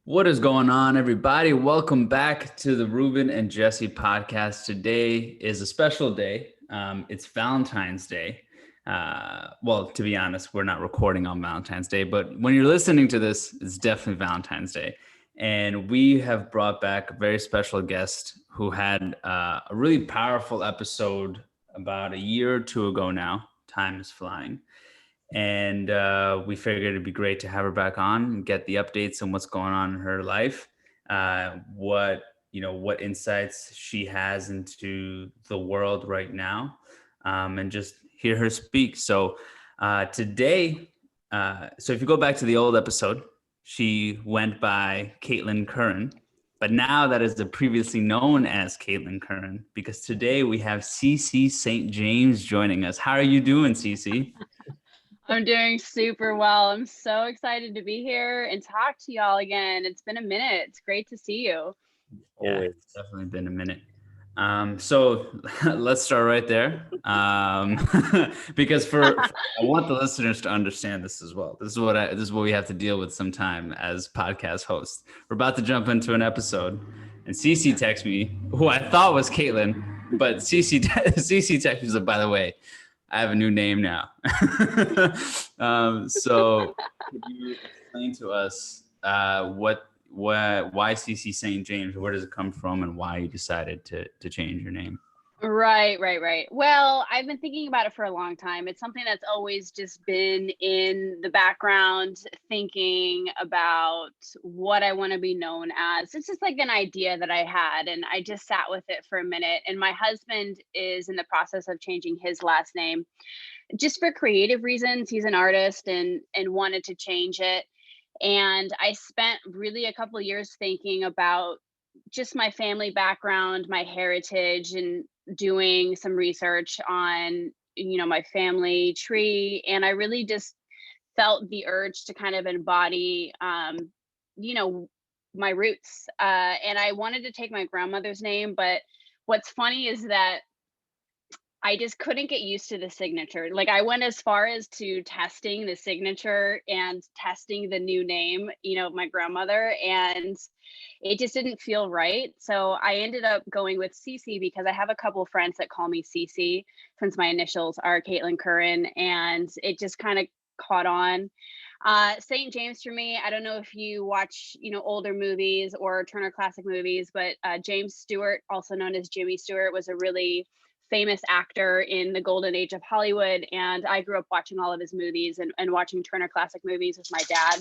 What is going on, everybody? Welcome back to the Ruben and Jessie podcast. Today is a special day. It's Valentine's Day. Well, to be honest, we're not recording on Valentine's Day, but when you're listening to this, it's definitely Valentine's Day. And we have brought back a very special guest who had a really powerful episode about a year or two ago now. Time is flying. And we figured it'd be great to have her back on and get the updates on what's going on in her life, what insights she has into the world right now, and just hear her speak. So today, so if you go back to the old episode, she went by Caitlin Curran, but now that is the previously known as Caitlin Curran, because today we have Cece St. James joining us. How are you doing, Cece? I'm doing super well. I'm so excited to be here and talk to y'all again. It's been a minute. It's great to see you. Yeah, it's definitely been a minute. So let's start right there. Because I want the listeners to understand this as well. This is what we have to deal with sometime as podcast hosts. We're about to jump into an episode, and Cece texted me, who I thought was Caitlin, but Cece texted me, by the way, I have a new name now. So could you explain to us why Cece St. James? Where does it come from, and why you decided to change your name? Right. Well, I've been thinking about it for a long time. It's something that's always just been in the background, thinking about what I want to be known as. It's just like an idea that I had, and I just sat with it for a minute. And my husband is in the process of changing his last name just for creative reasons. He's an artist and wanted to change it. And I spent really a couple of years thinking about just my family background, my heritage, and doing some research on, my family tree. And I really just felt the urge to kind of embody, you know, my roots. And I wanted to take my grandmother's name, but what's funny is that I just couldn't get used to the signature. Like, I went as far as to testing the signature and testing the new name, my grandmother, and it just didn't feel right. So I ended up going with Cece because I have a couple of friends that call me Cece since my initials are Caitlin Curran, and it just kind of caught on. St. James for me, I don't know if you watch, older movies or Turner Classic Movies, but James Stewart, also known as Jimmy Stewart, was a really famous actor in the golden age of Hollywood. And I grew up watching all of his movies and watching Turner Classic Movies with my dad,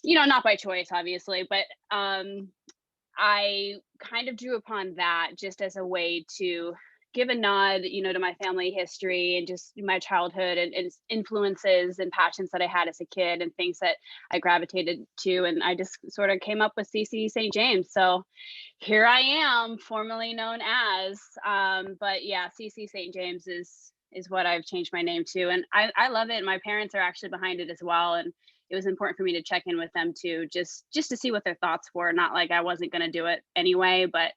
not by choice, obviously, but I kind of drew upon that just as a way to give a nod, to my family history and just my childhood and influences and passions that I had as a kid and things that I gravitated to. And I just sort of came up with Cece St. James. So here I am, formerly known as, but yeah, Cece St. James is what I've changed my name to. And I love it. My parents are actually behind it as well. And it was important for me to check in with them too, just to see what their thoughts were. Not like I wasn't going to do it anyway, but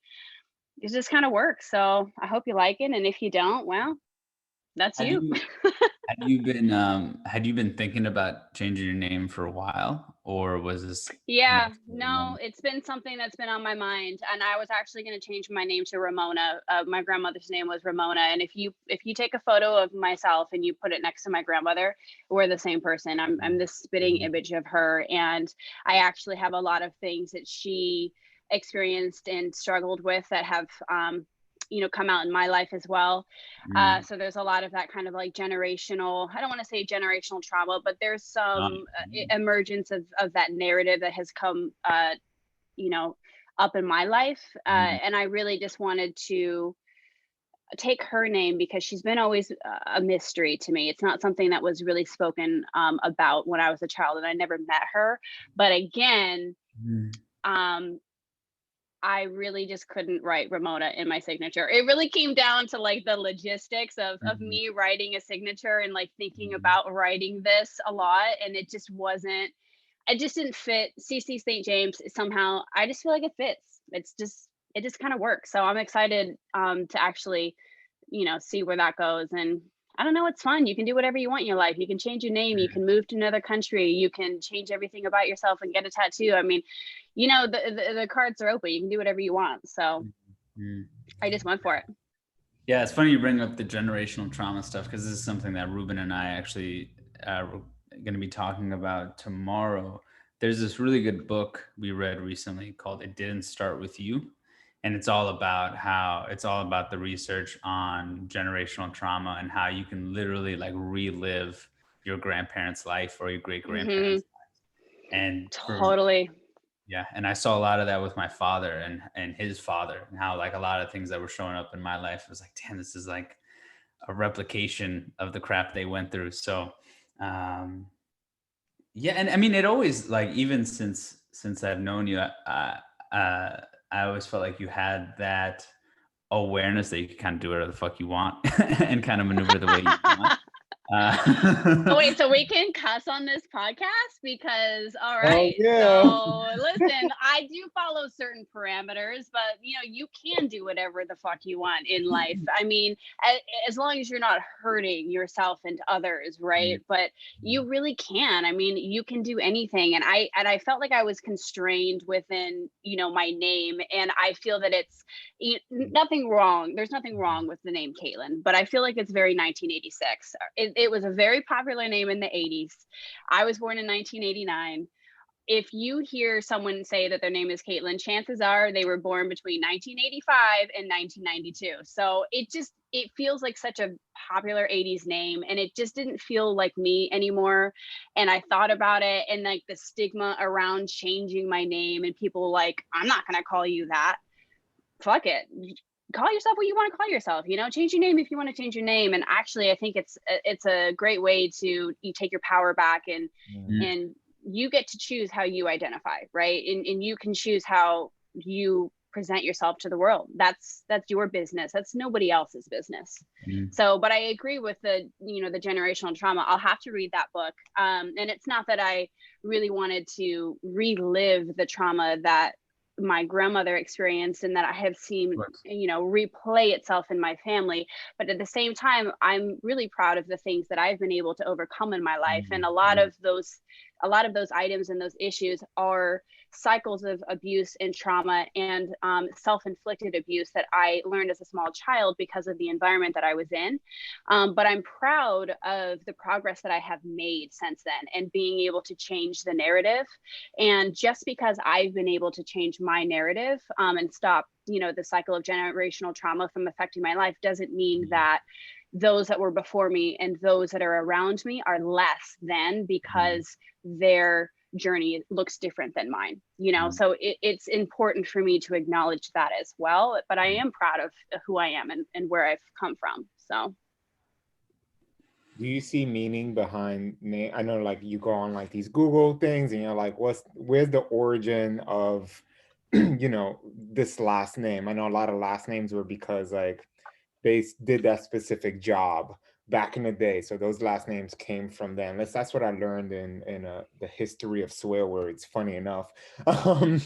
it just kind of works. So I hope you like it. And if you don't, well, that's Had you. you had you been thinking about changing your name for a while, or was this Yeah, a moment? no, it's been something that's been on my mind, and I was actually going to change my name to Ramona. My grandmother's name was Ramona, and if you take a photo of myself and you put it next to my grandmother, we're the same person. I'm this spitting image of her, and I actually have a lot of things that she experienced and struggled with that have come out in my life as well. Mm. So there's a lot of that kind of like generational, I don't want to say generational trauma, but there's some emergence of that narrative that has come, you know, up in my life. And I really just wanted to take her name because she's been always a mystery to me. It's not something that was really spoken about when I was a child and I never met her. But again, Mm. um, I really just couldn't write Ramona in my signature. It really came down to like the logistics of Mhm. me writing a signature and like thinking Mhm. about writing this a lot. And it just didn't fit. CC St. James somehow, I just feel like it fits. It just kind of works. So I'm excited to actually, see where that goes and I don't know, it's fun. You can do whatever you want in your life. You can change your name, you can move to another country, you can change everything about yourself and get a tattoo. I mean, the cards are open. You can do whatever you want. So Mhm. I just went for it. Yeah, it's funny you bring up the generational trauma stuff because this is something that Ruben and I actually are going to be talking about tomorrow. There's this really good book we read recently called "It Didn't Start with You," and it's all about the research on generational trauma and how you can literally like relive your grandparents' life or your great Hmm. grandparents' life. And for Totally. Yeah, and I saw a lot of that with my father and his father, and how like a lot of things that were showing up in my life was like, damn, this is like a replication of the crap they went through. So, um, yeah, and I mean, it always like even since I've known you, I always felt like you had that awareness that you could kind of do whatever the fuck you want and kind of maneuver the way you want. Oh, wait, Uh, so we can cuss on this podcast? Because, all Oh right. yeah. So, listen, I do follow certain parameters, but you can do whatever the fuck you want in life. I mean, as long as you're not hurting yourself and others, right? But you really can. I mean, you can do anything. And I felt like I was constrained within, my name. And I feel that it's nothing wrong. There's nothing wrong with the name Caitlin, but I feel like it's very 1986. It was a very popular name in the 80s. I was born in 1989. If you hear someone say that their name is Caitlin, chances are they were born between 1985 and 1992. So it feels like such a popular 80s name, and it just didn't feel like me anymore. And I thought about it, and like the stigma around changing my name, and people like, I'm not going to call you that. Fuck it, call yourself what you want to call yourself. Change your name if you want to change your name. And actually, I think it's a great way to you take your power back, and Mm. you get to choose how you identify, right? And you can choose how you present yourself to the world. That's your business. That's nobody else's business. So, but I agree with the generational trauma. I'll have to read that book. And it's not that I really wanted to relive the trauma that my grandmother experienced and that I have seen, replay itself in my family. But at the same time, I'm really proud of the things that I've been able to overcome in my life. And a lot of those items and those issues are cycles of abuse and trauma and self-inflicted abuse that I learned as a small child because of the environment that I was in. But I'm proud of the progress that I have made since then and being able to change the narrative. And just because I've been able to change my narrative and stop, the cycle of generational trauma from affecting my life doesn't mean that those that were before me and those that are around me are less than because their journey looks different than mine. So it's important for me to acknowledge that as well. But I am proud of who I am and where I've come from. So Do you see meaning behind name? I know like you go on like these Google things and you're like, where's the origin of, this last name? I know a lot of last names were because like they did that specific job back in the day. So those last names came from them. That's what I learned in the history of swear words, funny enough. Um,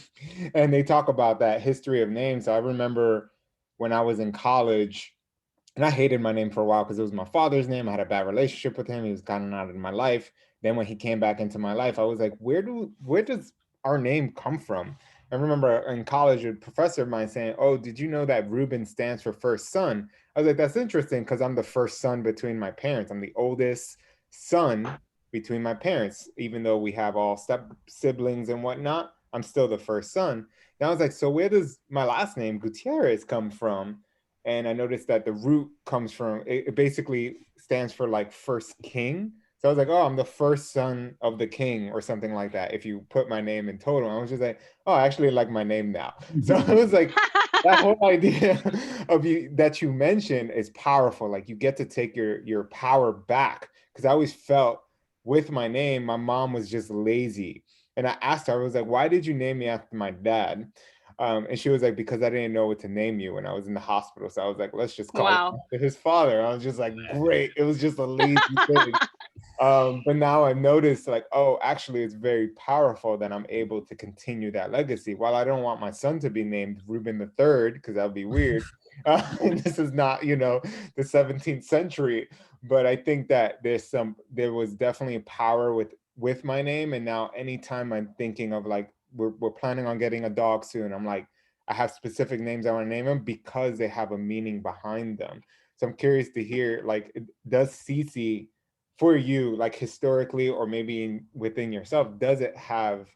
and they talk about that history of names. So I remember when I was in college, and I hated my name for a while because it was my father's name. I had a bad relationship with him. He was kind of not in my life. Then when he came back into my life, I was like, where does our name come from? I remember in college, a professor of mine saying, "Oh, did you know that Ruben stands for first son?" I was like, "That's interesting because I'm the first son between my parents. I'm the oldest son between my parents, even though we have all step siblings and whatnot. I'm still the first son." And I was like, "So where does my last name Gutierrez come from?" And I noticed that the root comes from it basically stands for like first king. So I was like, oh, I'm the first son of the king or something like that. If you put my name in total, I was just like, oh, I actually like my name now. So I was like, that whole idea of you that you mentioned is powerful. Like you get to take your power back. Because I always felt with my name, my mom was just lazy. And I asked her, I was like, why did you name me after my dad? And she was like, because I didn't know what to name you when I was in the hospital. So I was like, let's just call him wow. after his father. I was just like, great. It was just a lazy thing. But now I noticed like, oh, actually it's very powerful that I'm able to continue that legacy. While I don't want my son to be named Ruben the third, because that would be weird. And this is not, the 17th century. But I think that there was definitely power with my name. And now anytime I'm thinking of like, we're planning on getting a dog soon, I'm like, I have specific names I want to name them because they have a meaning behind them. So I'm curious to hear, like, does Cece, for you, like historically, or maybe within yourself, does it have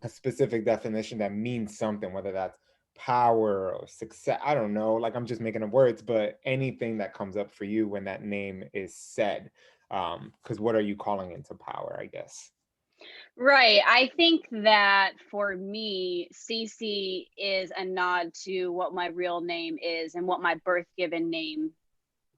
a specific definition that means something, whether that's power or success? I don't know, like I'm just making up words, but anything that comes up for you when that name is said, because what are you calling into power, I guess? Right. I think that for me, Cece is a nod to what my real name is and what my birth given name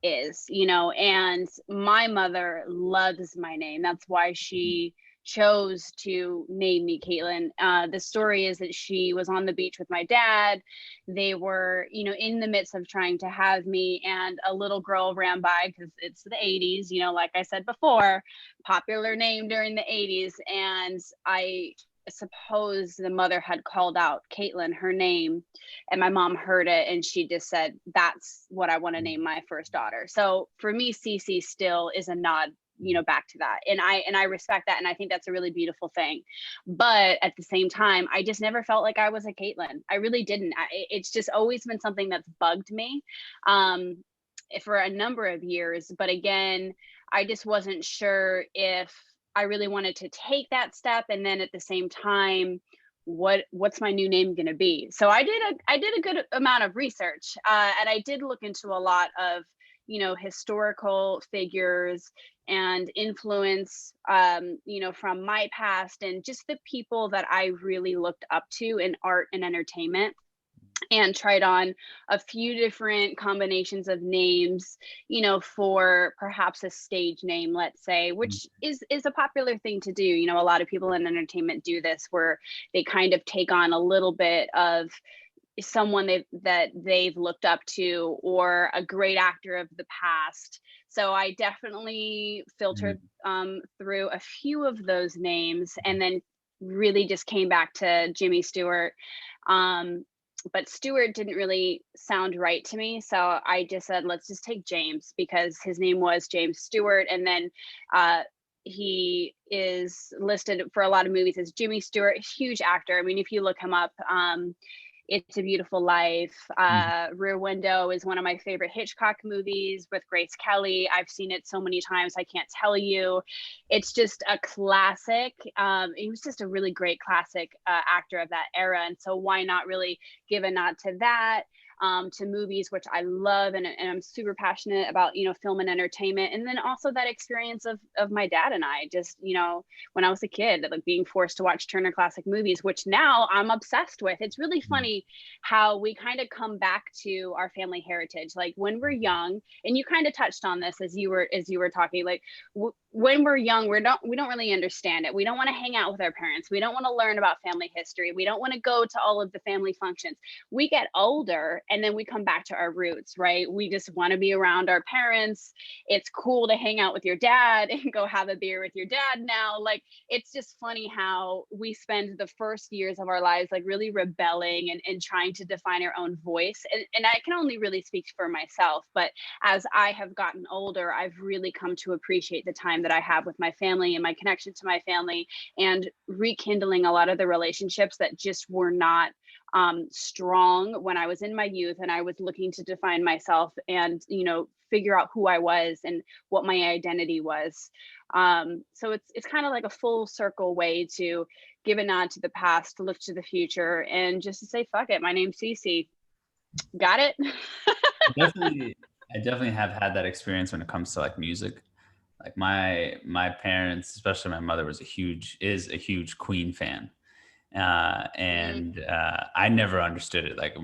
is, and my mother loves my name. That's why she chose to name me Caitlin. The story is that she was on the beach with my dad. They were, in the midst of trying to have me, and a little girl ran by because it's the 80s, like I said before, popular name during the 80s. And I suppose the mother had called out Caitlin, her name, and my mom heard it and she just said, that's what I want to name my first daughter. So for me, Cece still is a nod, back to that. And I respect that. And I think that's a really beautiful thing. But at the same time, I just never felt like I was a Caitlin. I really didn't. It's just always been something that's bugged me for a number of years. But again, I just wasn't sure if I really wanted to take that step. And then at the same time, what's my new name going to be? So I did a good amount of research, and I did look into a lot of historical figures and influence, from my past, and just the people that I really looked up to in art and entertainment, and tried on a few different combinations of names, for perhaps a stage name, let's say, which is a popular thing to do. A lot of people in entertainment do this, where they kind of take on a little bit of someone that they've looked up to, or a great actor of the past. So I definitely filtered through a few of those names, and then really just came back to Jimmy Stewart. But Stewart didn't really sound right to me. So I just said, let's just take James, because his name was James Stewart. And then he is listed for a lot of movies as Jimmy Stewart, huge actor. I mean, if you look him up, It's a Beautiful Life. Rear Window is one of my favorite Hitchcock movies with Grace Kelly. I've seen it so many times, I can't tell you. It's just a classic. He was just a really great classic actor of that era. And so why not really give a nod to that? To movies, which I love, and I'm super passionate about, film and entertainment. And then also that experience of my dad and I, just, when I was a kid, like being forced to watch Turner Classic Movies, which now I'm obsessed with. It's really funny how we kind of come back to our family heritage. Like when we're young, and you kind of touched on this as you were talking, like when we're young, we don't really understand it. We don't want to hang out with our parents. We don't want to learn about family history. We don't want to go to all of the family functions. We get older, and then we come back to our roots, right? We just want to be around our parents. It's cool to hang out with your dad and go have a beer with your dad now. Like, it's just funny how we spend the first years of our lives like really rebelling and trying to define our own voice. And I can only really speak for myself, but as I have gotten older, I've really come to appreciate the time that I have with my family and my connection to my family, and rekindling a lot of the relationships that just were not strong when I was in my youth and I was looking to define myself and, figure out who I was and what my identity was. So it's kind of like a full circle way to give a nod to the past, look to the future, and just to say, fuck it, my name's Cece. Got it? I definitely have had that experience when it comes to like music. Like my parents, especially my mother, is a huge Queen fan. I never understood it. Like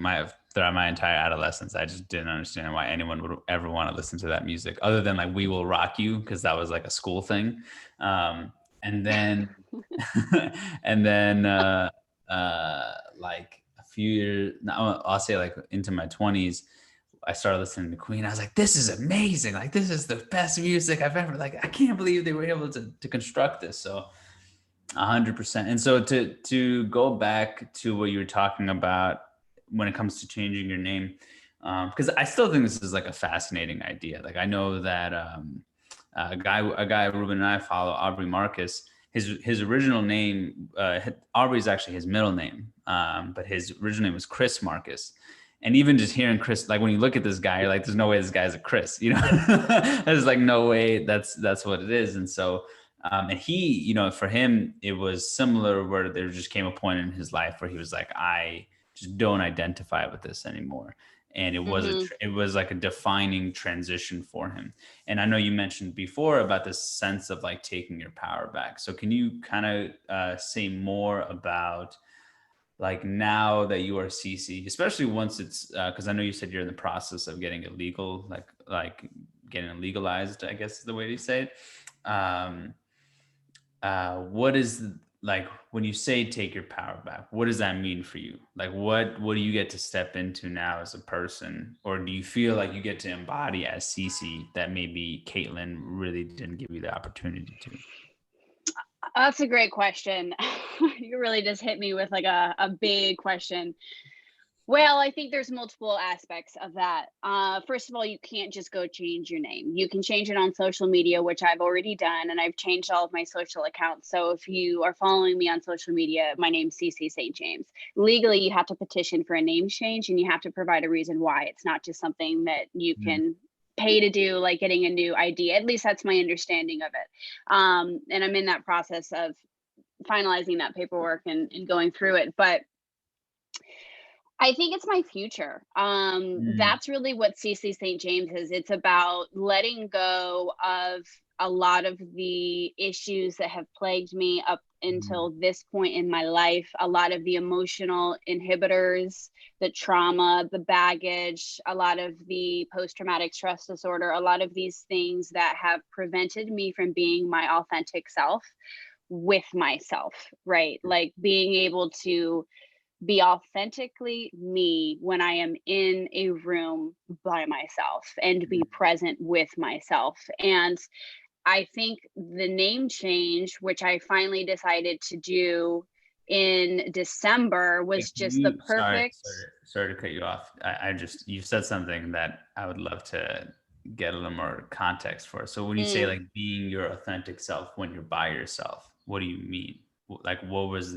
throughout my entire adolescence, I just didn't understand why anyone would ever want to listen to that music, other than like "We Will Rock You," because that was like a school thing. And then, and then, like a few years, I'll say like into my 20s, I started listening to Queen. I was like, this is amazing. Like, this is the best music I've ever, like, I can't believe they were able to construct this. So 100%. And so to go back to what you were talking about when it comes to changing your name, Because I still think this is like a fascinating idea. Like I know that a guy Ruben and I follow, Aubrey Marcus. His original name, Aubrey is actually his middle name, but his original name was Chris Marcus. And even just hearing Chris, like when you look at this guy, you're like, there's no way this guy's a Chris, you know. There's like no way that's what it is. And so, and he, you know, for him, it was similar where there just came a point in his life where he was like, I just don't identify with this anymore. And it was it was like a defining transition for him. And I know you mentioned before about this sense of like taking your power back. So can you kind of say more about like now that you are Cece, especially once it's because I know you said you're in the process of getting it legal, like getting it legalized, I guess is the way to say it. What is like when you say take your power back, what does that mean for you? Like what do you get to step into now as a person, or do you feel like you get to embody as Cece that maybe Caitlin really didn't give you the opportunity to? That's a great question. You really just hit me with like a big question. Well, I think there's multiple aspects of that. First of all, you can't just go change your name. You can change it on social media, which I've already done, and I've changed all of my social accounts. So if you are following me on social media, my name's Cece St. James. Legally, you have to petition for a name change, and you have to provide a reason why. It's not just something that you can pay to do, like getting a new ID. At least that's my understanding of it. And I'm in that process of finalizing that paperwork and going through it. But I think it's my future. That's really what Cece St. James is. It's about letting go of a lot of the issues that have plagued me up until this point in my life, a lot of the emotional inhibitors, the trauma, the baggage, a lot of the post-traumatic stress disorder, a lot of these things that have prevented me from being my authentic self with myself, right? Like being able to be authentically me when I am in a room by myself and be present with myself. And I think the name change, which I finally decided to do in December, was just the perfect. Sorry to cut you off. I just, you said something that I would love to get a little more context for. So when you say like being your authentic self when you're by yourself, what do you mean? Like, what was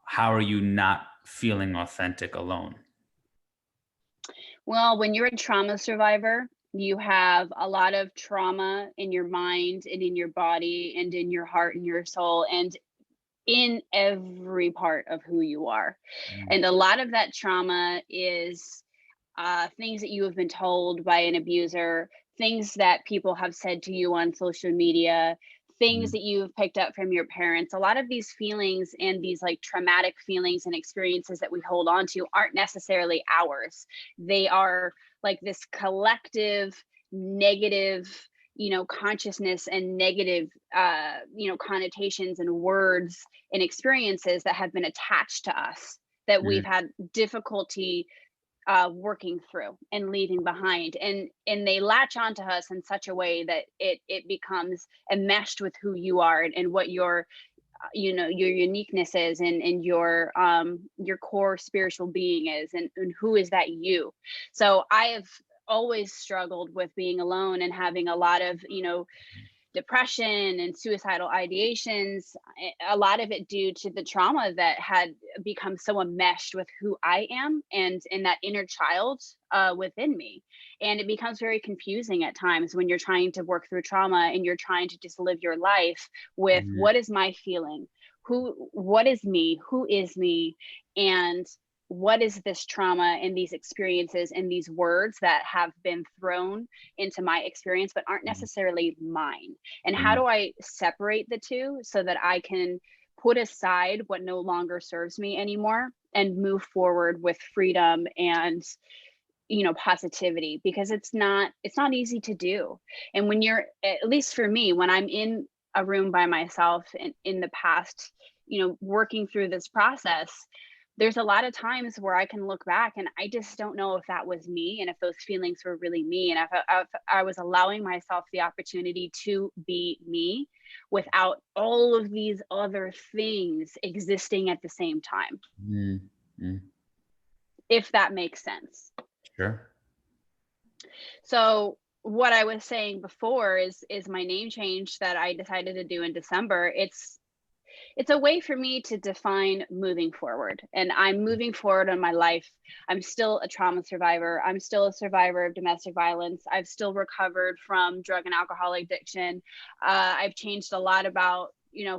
how are you not feeling authentic alone? Well, when you're a trauma survivor, you have a lot of trauma in your mind and in your body and in your heart and your soul and in every part of who you are. And a lot of that trauma is things that you have been told by an abuser, things that people have said to you on social media, things that you've picked up from your parents. A lot of these feelings and these like traumatic feelings and experiences that we hold on to aren't necessarily ours. They are like this collective negative, consciousness and negative, connotations and words and experiences that have been attached to us that we've had difficulty working through and leaving behind, and they latch onto us in such a way that it becomes enmeshed with who you are and what your your uniqueness is and your core spiritual being is and who is that you. So I have always struggled with being alone and having a lot of depression and suicidal ideations, a lot of it due to the trauma that had become so enmeshed with who I am and that inner child within me. And it becomes very confusing at times when you're trying to work through trauma and you're trying to just live your life with what is my feeling? What is me? Who is me? And what is this trauma and these experiences and these words that have been thrown into my experience but aren't necessarily mine? And how do I separate the two so that I can put aside what no longer serves me anymore and move forward with freedom and positivity? Because it's not easy to do. And when you're, at least for me, when I'm in a room by myself in the past, working through this process, there's a lot of times where I can look back and I just don't know if that was me and if those feelings were really me. And if I was allowing myself the opportunity to be me without all of these other things existing at the same time. If that makes sense. Sure. So what I was saying before is my name change that I decided to do in December. It's a way for me to define moving forward. And I'm moving forward in my life. I'm still a trauma survivor. I'm still a survivor of domestic violence. I've still recovered from drug and alcohol addiction. I've changed a lot about,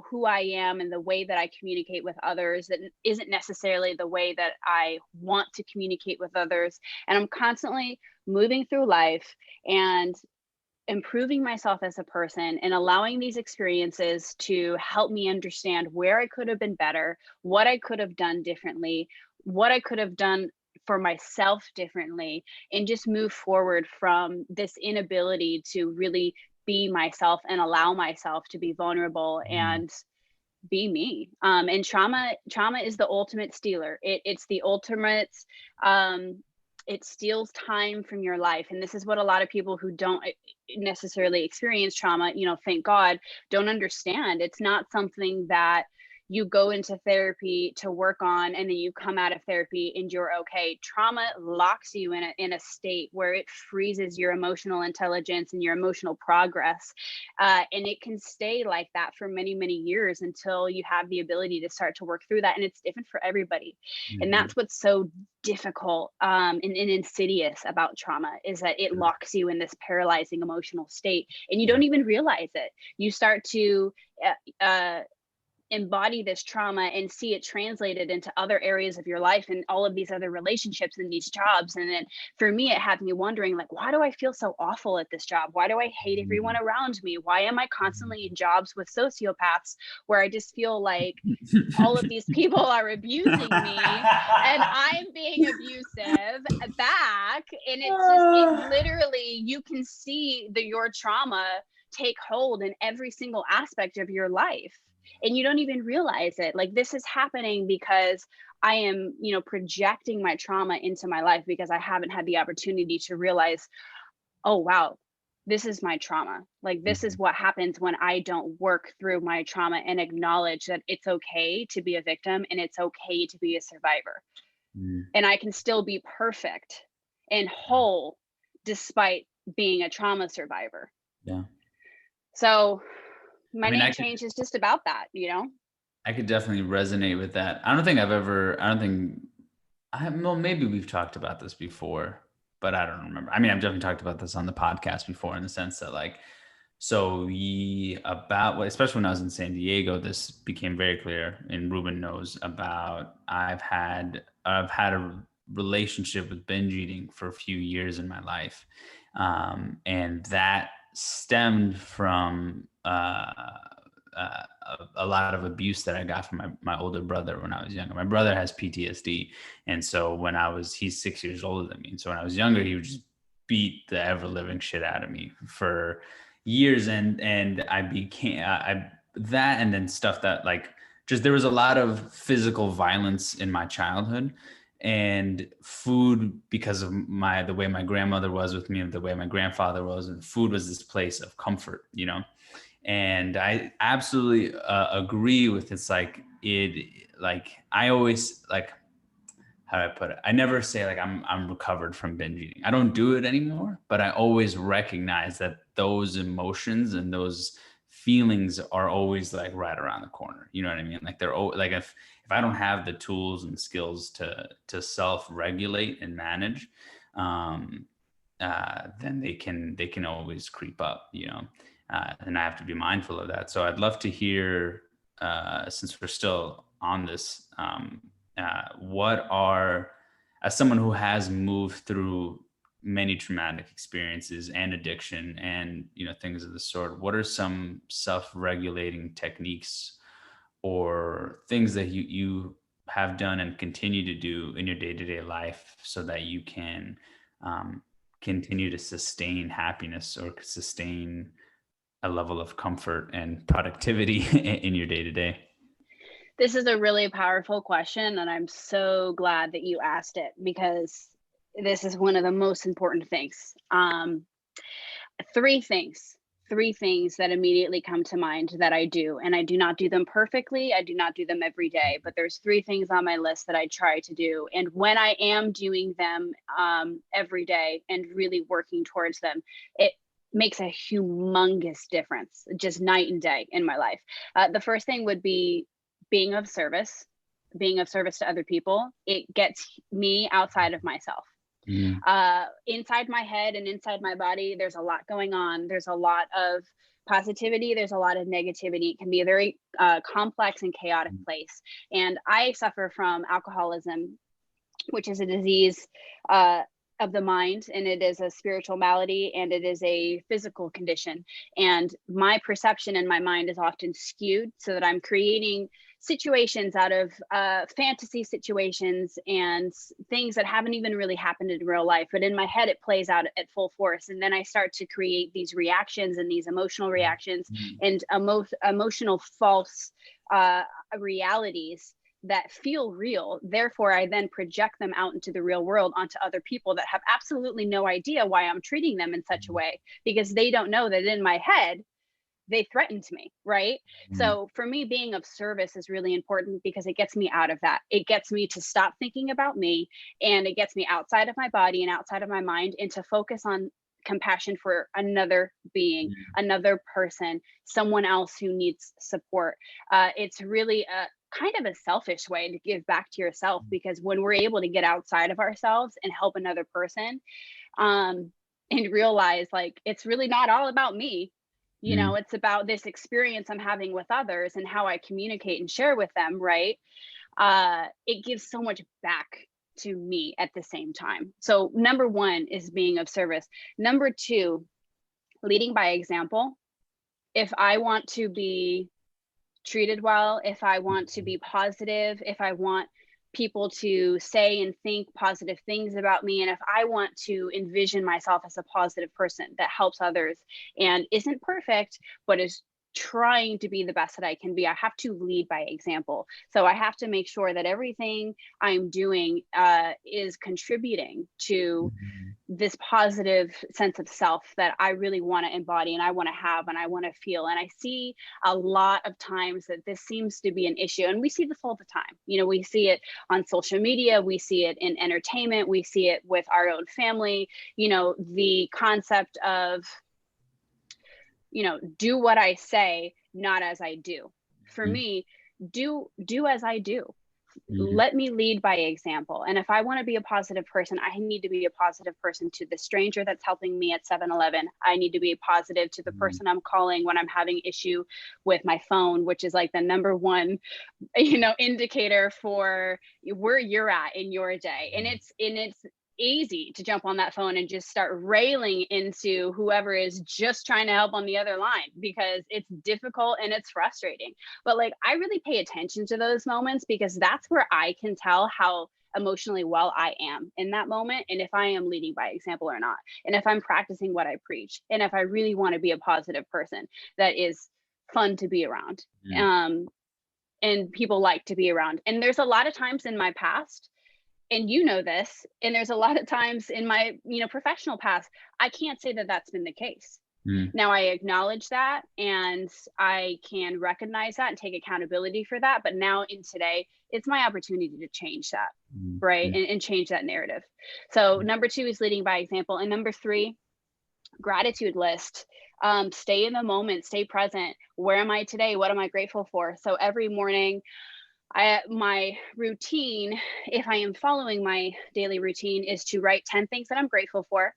who I am and the way that I communicate with others that isn't necessarily the way that I want to communicate with others. And I'm constantly moving through life and improving myself as a person and allowing these experiences to help me understand where I could have been better, what I could have done differently, what I could have done for myself differently, and just move forward from this inability to really be myself and allow myself to be vulnerable and be me. And trauma is the ultimate stealer. It's the ultimate it steals time from your life. And this is what a lot of people who don't necessarily experience trauma, thank God, don't understand. It's not something that you go into therapy to work on and then you come out of therapy and you're okay. Trauma locks you in a state where it freezes your emotional intelligence and your emotional progress. And it can stay like that for many, many years until you have the ability to start to work through that. And it's different for everybody. And that's what's so difficult and insidious about trauma, is that it locks you in this paralyzing emotional state and you don't even realize it. You start to embody this trauma and see it translated into other areas of your life and all of these other relationships and these jobs. And then for me, it had me wondering, like, why do I feel so awful at this job? Why do I hate everyone around me? Why am I constantly in jobs with sociopaths where I just feel like all of these people are abusing me and I'm being abusive back? And it literally, you can see your trauma take hold in every single aspect of your life. And you don't even realize it. Like, this is happening because I am, projecting my trauma into my life because I haven't had the opportunity to realize, oh, wow, this is my trauma. Like, this is what happens when I don't work through my trauma and acknowledge that it's okay to be a victim and it's okay to be a survivor. And I can still be perfect and whole despite being a trauma survivor. Yeah. So my name change is just about that, I could definitely resonate with that. Well, maybe we've talked about this before, but I don't remember. I mean, I've definitely talked about this on the podcast before, in the sense that, like, especially when I was in San Diego, this became very clear, and Ruben knows about, I've had a relationship with binge eating for a few years in my life. And that stemmed from a lot of abuse that I got from my older brother when I was younger. My brother has PTSD. And so he's 6 years older than me. And so when I was younger, he would just beat the ever living shit out of me for years. And I became that, and then stuff that, like, just, there was a lot of physical violence in my childhood, and food, because of the way my grandmother was with me, and the way my grandfather was, and food was this place of comfort, And I absolutely agree with, it's like, I always, like, how do I put it? I never say, like, I'm recovered from binge eating. I don't do it anymore, but I always recognize that those emotions and those feelings are always, like, right around the corner. You know what I mean? Like, they're like, if I don't have the tools and skills to self-regulate and manage, then they can always creep up, and I have to be mindful of that. So I'd love to hear, since we're still on this, as someone who has moved through many traumatic experiences and addiction and, things of the sort, what are some self-regulating techniques or things that you have done and continue to do in your day-to-day life so that you can continue to sustain happiness or sustain a level of comfort and productivity in your day-to-day? This is a really powerful question, and I'm so glad that you asked it, because this is one of the most important things. Three things. three things that immediately come to mind that I do, and I do not do them perfectly. I do not do them every day, but there's three things on my list that I try to do. And when I am doing them every day and really working towards them, it makes a humongous difference, just night and day in my life. The first thing would be being of service to other people. It gets me outside of myself. Inside my head and inside my body, there's a lot going on. There's a lot of positivity. There's a lot of negativity. It can be a very complex and chaotic place. And I suffer from alcoholism, which is a disease of the mind, and it is a spiritual malady, and it is a physical condition. And my perception in my mind is often skewed, so that I'm creating situations out of fantasy situations and things that haven't even really happened in real life, but in my head it plays out at full force. And then I start to create these reactions and these emotional reactions and emotional false realities that feel real. Therefore, I then project them out into the real world onto other people that have absolutely no idea why I'm treating them in such a way, because they don't know that in my head they threatened me, right? So for me, being of service is really important, because it gets me out of that. It gets me to stop thinking about me, and it gets me outside of my body and outside of my mind, and to focus on compassion for another being, another person, someone else who needs support. It's really a kind of a selfish way to give back to yourself, because when we're able to get outside of ourselves and help another person, and realize like it's really not all about me. You know, it's about this experience I'm having with others and how I communicate and share with them, right? It gives so much back to me at the same time. So number one is being of service. Number two, leading by example. If I want to be treated well, if I want to be positive, if I want people to say and think positive things about me, and if I want to envision myself as a positive person that helps others and isn't perfect, but is trying to be the best that I can be, I have to lead by example. So I have to make sure that everything I'm doing is contributing to this positive sense of self that I really want to embody and I want to have and I want to feel. And I see a lot of times that this seems to be an issue, and we see this all the time. You know, we see it on social media, we see it in entertainment, we see it with our own family. You know, the concept of, you know, do what I say, not as I do. For me, do as I do. Let me lead by example. And if I want to be a positive person, I need to be a positive person to the stranger that's helping me at 7-Eleven. I need to be positive to the person I'm calling when I'm having issue with my phone, which is like the number one, you know, indicator for where you're at in your day. And it's easy to jump on that phone and just start railing into whoever is just trying to help on the other line, because it's difficult and it's frustrating. But like, I really pay attention to those moments, because that's where I can tell how emotionally well I am in that moment, and if I am leading by example or not, and if I'm practicing what I preach, and if I really want to be a positive person that is fun to be around, and people like to be around. And there's a lot of times in my past, and you know this, and there's a lot of times in my, you know, professional past, I can't say that that's been the case. Now I acknowledge that, and I can recognize that and take accountability for that. But now in today, it's my opportunity to change that, right? And change that narrative. So number two is leading by example. And number three, gratitude list. Stay in the moment, stay present. Where am I today? What am I grateful for? So every morning, my routine, if I am following my daily routine, is to write 10 things that I'm grateful for,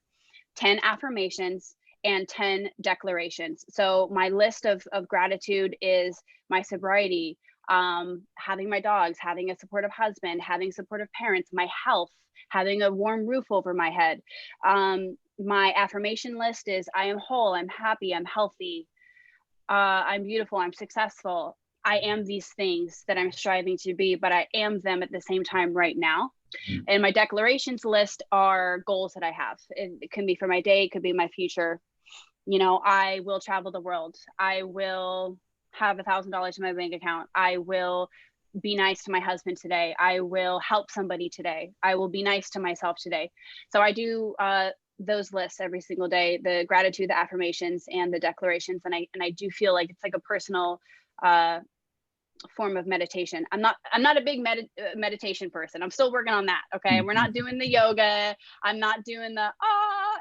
10 affirmations, and 10 declarations. So my list of gratitude is my sobriety, having my dogs, having a supportive husband, having supportive parents, my health, having a warm roof over my head. My affirmation list is I am whole, I'm happy, I'm healthy, I'm beautiful, I'm successful. I am these things that I'm striving to be, but I am them at the same time right now. And my declarations list are goals that I have. It can be for my day, it could be my future. You know, I will travel the world. I will have $1,000 in my bank account. I will be nice to my husband today. I will help somebody today. I will be nice to myself today. So I do those lists every single day, the gratitude, the affirmations, and the declarations. And I do feel like it's like a personal form of meditation. I'm not a big meditation person. I'm still working on that. Okay. We're not doing the yoga. I'm not doing the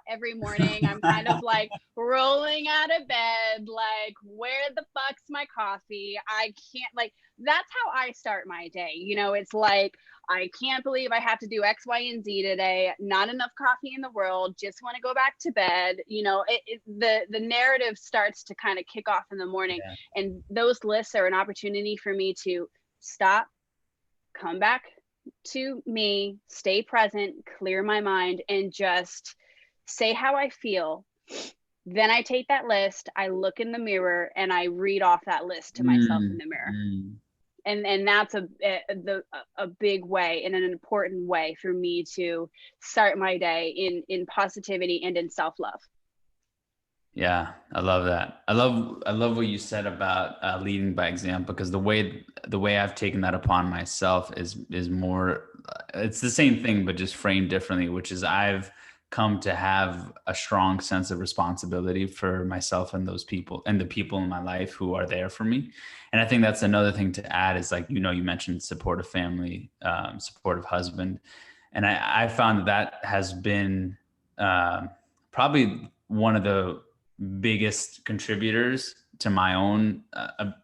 every morning. I'm kind of like rolling out of bed, like, where the fuck's my coffee? I can't, like, that's how I start my day. You know, it's like, I can't believe I have to do X, Y, and Z today. Not enough coffee in the world. Just want to go back to bed. You know, the narrative starts to kind of kick off in the morning. Yeah. And those lists are an opportunity for me to stop, come back to me, stay present, clear my mind, and just say how I feel. Then I take that list, I look in the mirror, and I read off that list to myself in the mirror. And that's a big way and an important way for me to start my day in positivity and in self-love. Yeah, I love that. I love what you said about leading by example, because the way I've taken that upon myself is more, it's the same thing, but just framed differently, which is I've come to have a strong sense of responsibility for myself and those people and the people in my life who are there for me. And I think that's another thing to add is, like, you know, you mentioned supportive family, supportive husband. And I found that has been probably one of the biggest contributors to my own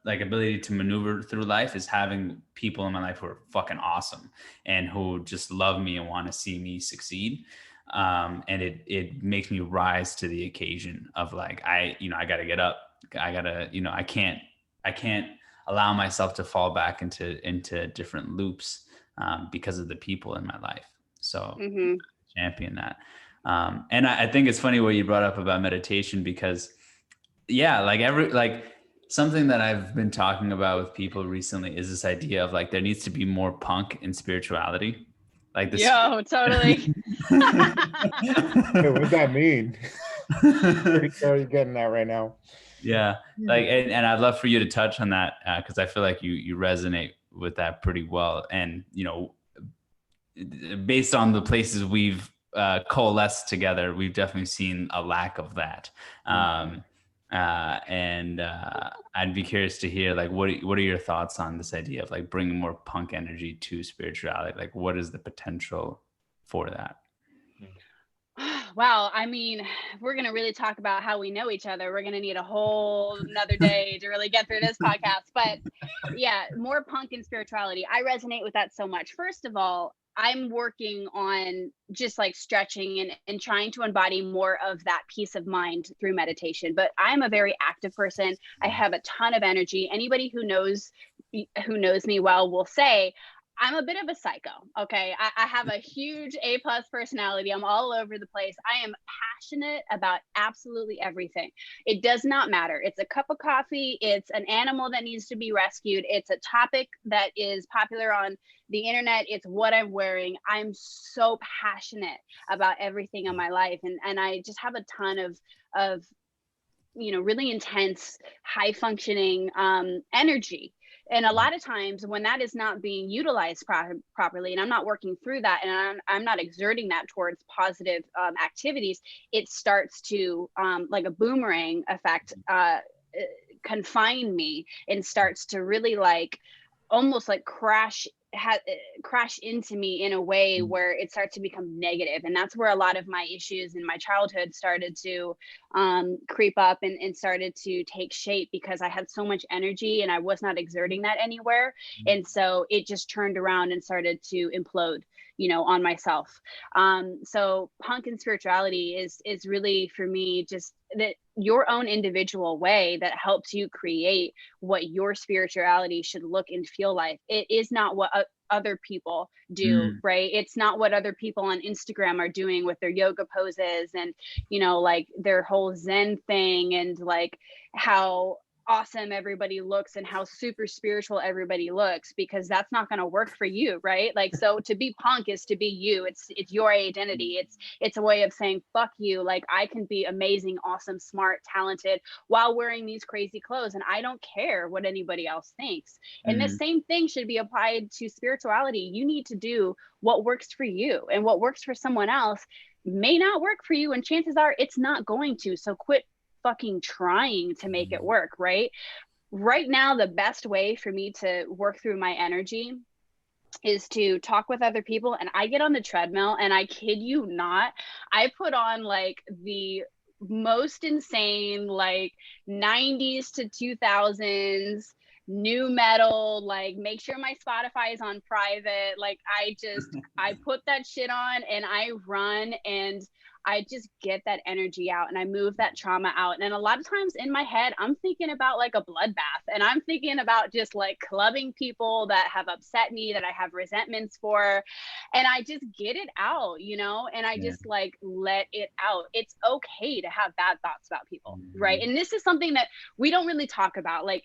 like ability to maneuver through life, is having people in my life who are fucking awesome and who just love me and want to see me succeed. And it makes me rise to the occasion of, like, I gotta get up. I gotta, I can't allow myself to fall back into different loops because of the people in my life. So champion that. And I think it's funny what you brought up about meditation, because something that I've been talking about with people recently is this idea of, like, there needs to be more punk in spirituality. Like this. Yo, totally. Hey, what does that mean? Pretty sure you're getting that right now. Yeah. Like, and I'd love for you to touch on that, because I feel like you resonate with that pretty well. And, based on the places we've coalesced together, we've definitely seen a lack of that. I'd be curious to hear, like, what are your thoughts on this idea of, like, bringing more punk energy to spirituality? Like, what is the potential for that? Wow. I mean, if we're going to really talk about how we know each other, we're going to need a whole another day to really get through this podcast. But yeah, more punk and spirituality. I resonate with that so much. First of all, I'm working on just like stretching and trying to embody more of that peace of mind through meditation. But I'm a very active person. I have a ton of energy. Anybody who knows me well will say I'm a bit of a psycho. Okay. I have a huge A+ personality. I'm all over the place. I am passionate about absolutely everything. It does not matter. It's a cup of coffee. It's an animal that needs to be rescued. It's a topic that is popular on the internet. It's what I'm wearing. I'm so passionate about everything in my life. And I just have a ton of really intense, high functioning energy. And a lot of times when that is not being utilized properly, and I'm not working through that, and I'm not exerting that towards positive activities, it starts to, like a boomerang effect, confine me and starts to really, like, almost like crash into me in a way where it starts to become negative. And that's where a lot of my issues in my childhood started to creep up and started to take shape, because I had so much energy and I was not exerting that anywhere. And so it just turned around and started to implode, on myself. So punk and spirituality is really, for me, just that your own individual way that helps you create what your spirituality should look and feel like. It is not what other people do, right? It's not what other people on Instagram are doing with their yoga poses and, like their whole Zen thing, and like how awesome everybody looks and how super spiritual everybody looks, because that's not going to work for you, right? Like, so to be punk is to be you. It's your identity. It's a way of saying, fuck you. Like, I can be amazing, awesome, smart, talented while wearing these crazy clothes, and I don't care what anybody else thinks. And the same thing should be applied to spirituality. You need to do what works for you, and what works for someone else may not work for you, and chances are it's not going to. So quit fucking trying to make it work, right? Right now, the best way for me to work through my energy is to talk with other people. And I get on the treadmill, and I kid you not, I put on like the most insane, like 90s to 2000s new metal, like make sure my Spotify is on private. Like I put that shit on and I run, and I just get that energy out and I move that trauma out. And a lot of times in my head, I'm thinking about like a bloodbath, and I'm thinking about just like clubbing people that have upset me, that I have resentments for. And I just get it out, you know, and I just like let it out. It's okay to have bad thoughts about people, right? And this is something that we don't really talk about. Like,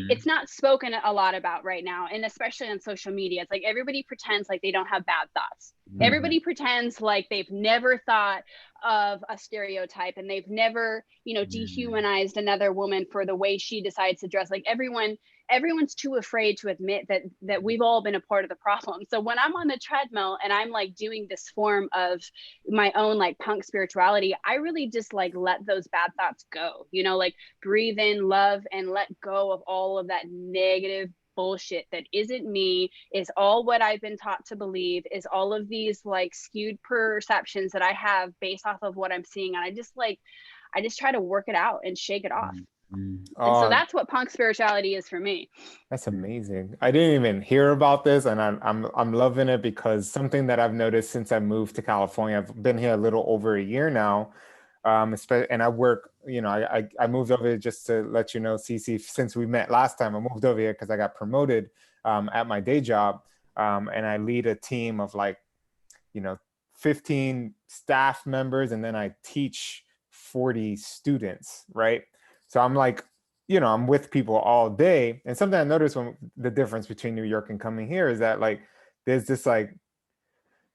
it's not spoken a lot about right now. And especially on social media, it's like everybody pretends like they don't have bad thoughts. Everybody pretends like they've never thought of a stereotype, and they've never, you know, dehumanized another woman for the way she decides to dress. Like everyone's too afraid to admit that we've all been a part of the problem. So when I'm on the treadmill and I'm like doing this form of my own like punk spirituality, I really just like let those bad thoughts go, you know, like breathe in, love, and let go of all of that negative bullshit that isn't me, is all what I've been taught to believe, is all of these like skewed perceptions that I have based off of what I'm seeing. And I just try to work it out and shake it off. And so that's what punk spirituality is for me. That's amazing. I didn't even hear about this, and I'm loving it, because something that I've noticed since I moved to California, I've been here a little over a year now. And I work, you know, I moved over here, just to let you know, Cece, since we met last time, I moved over here because I got promoted at my day job. And I lead a team of like, you know, 15 staff members, and then I teach 40 students, right? So I'm like, you know, I'm with people all day. And something I noticed when the difference between New York and coming here is that like, there's this like,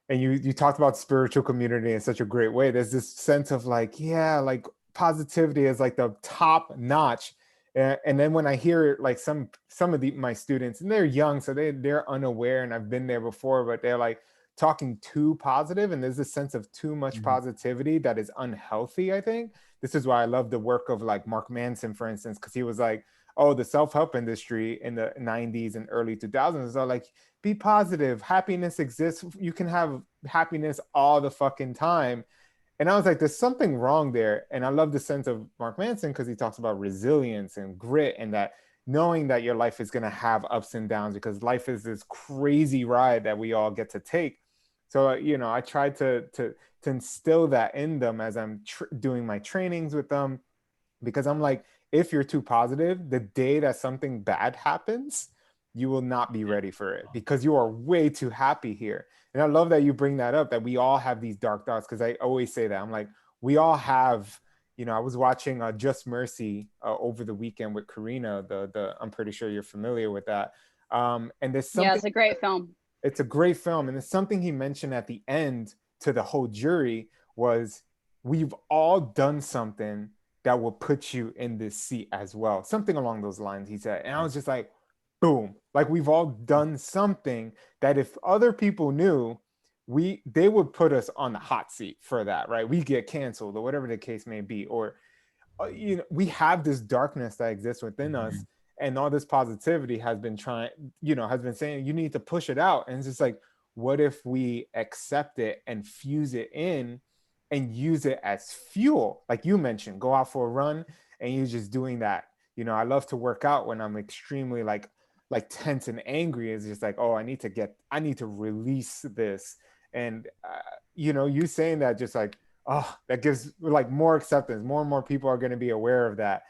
and you talked about spiritual community in such a great way. There's this sense of like, yeah, like positivity is like the top notch. And then when I hear like some of my students, and they're young, so they're unaware, and I've been there before, but they're like talking too positive, and there's this sense of too much positivity that is unhealthy, I think. This is why I love the work of like Mark Manson, for instance, because he was like, oh, the self-help industry in the 90s and early 2000s are like, be positive, happiness exists, you can have happiness all the fucking time. And I was like, there's something wrong there. And I love the sense of Mark Manson, because he talks about resilience and grit, and that knowing that your life is going to have ups and downs, because life is this crazy ride that we all get to take. So, you know, I try to instill that in them as I'm doing my trainings with them, because I'm like, if you're too positive, the day that something bad happens, you will not be ready for it, because you are way too happy here. And I love that you bring that up, that we all have these dark thoughts, because I always say that. I'm like, we all have, you know, I was watching Just Mercy over the weekend with Karina, I'm pretty sure you're familiar with that. And there's something. Yeah, it's a great film. It's a great film. And there's something he mentioned at the end to the whole jury was, we've all done something that will put you in this seat as well. Something along those lines, he said. And I was just like, boom, like we've all done something that if other people knew, they would put us on the hot seat for that, right? We get canceled or whatever the case may be. Or, you know, we have this darkness that exists within us, and all this positivity has been saying, you need to push it out. And it's just like, what if we accept it and fuse it in and use it as fuel? Like you mentioned, go out for a run, and you're just doing that. You know, I love to work out when I'm extremely like tense and angry. It's just like, oh, I need to release this. And you know, you saying that, just like, oh, that gives like more acceptance. More and more people are going to be aware of that,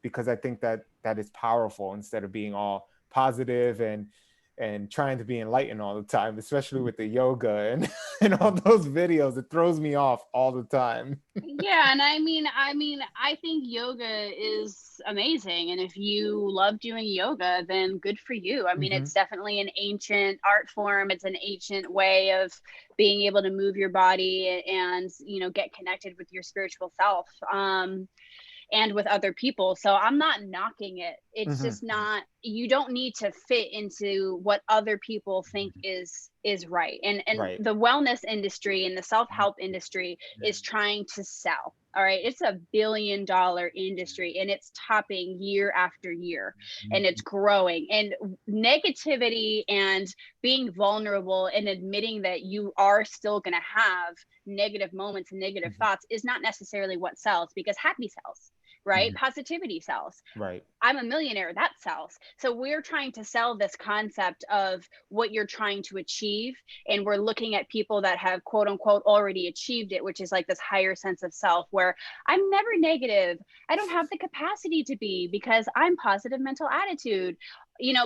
because I think that is powerful, instead of being all positive and trying to be enlightened all the time, especially with the yoga and all those videos. It throws me off all the time. Yeah, and I mean, I think yoga is amazing, and if you love doing yoga, then good for you. I mean, it's definitely an ancient art form. It's an ancient way of being able to move your body and, you know, get connected with your spiritual self. And with other people. So I'm not knocking it It's just not, you don't need to fit into what other people think is right. And Right. the wellness industry and the self-help industry is trying to sell. All right. It's $1 billion industry, and it's topping year after year, and it's growing. And negativity and being vulnerable and admitting that you are still going to have negative moments and negative thoughts is not necessarily what sells, because happy sells, right? Positivity sells. Right. I'm a millionaire, that sells. So we're trying to sell this concept of what you're trying to achieve. And we're looking at people that have, quote unquote, already achieved it, which is like this higher sense of self, where I'm never negative. I don't have the capacity to be, because I'm positive mental attitude.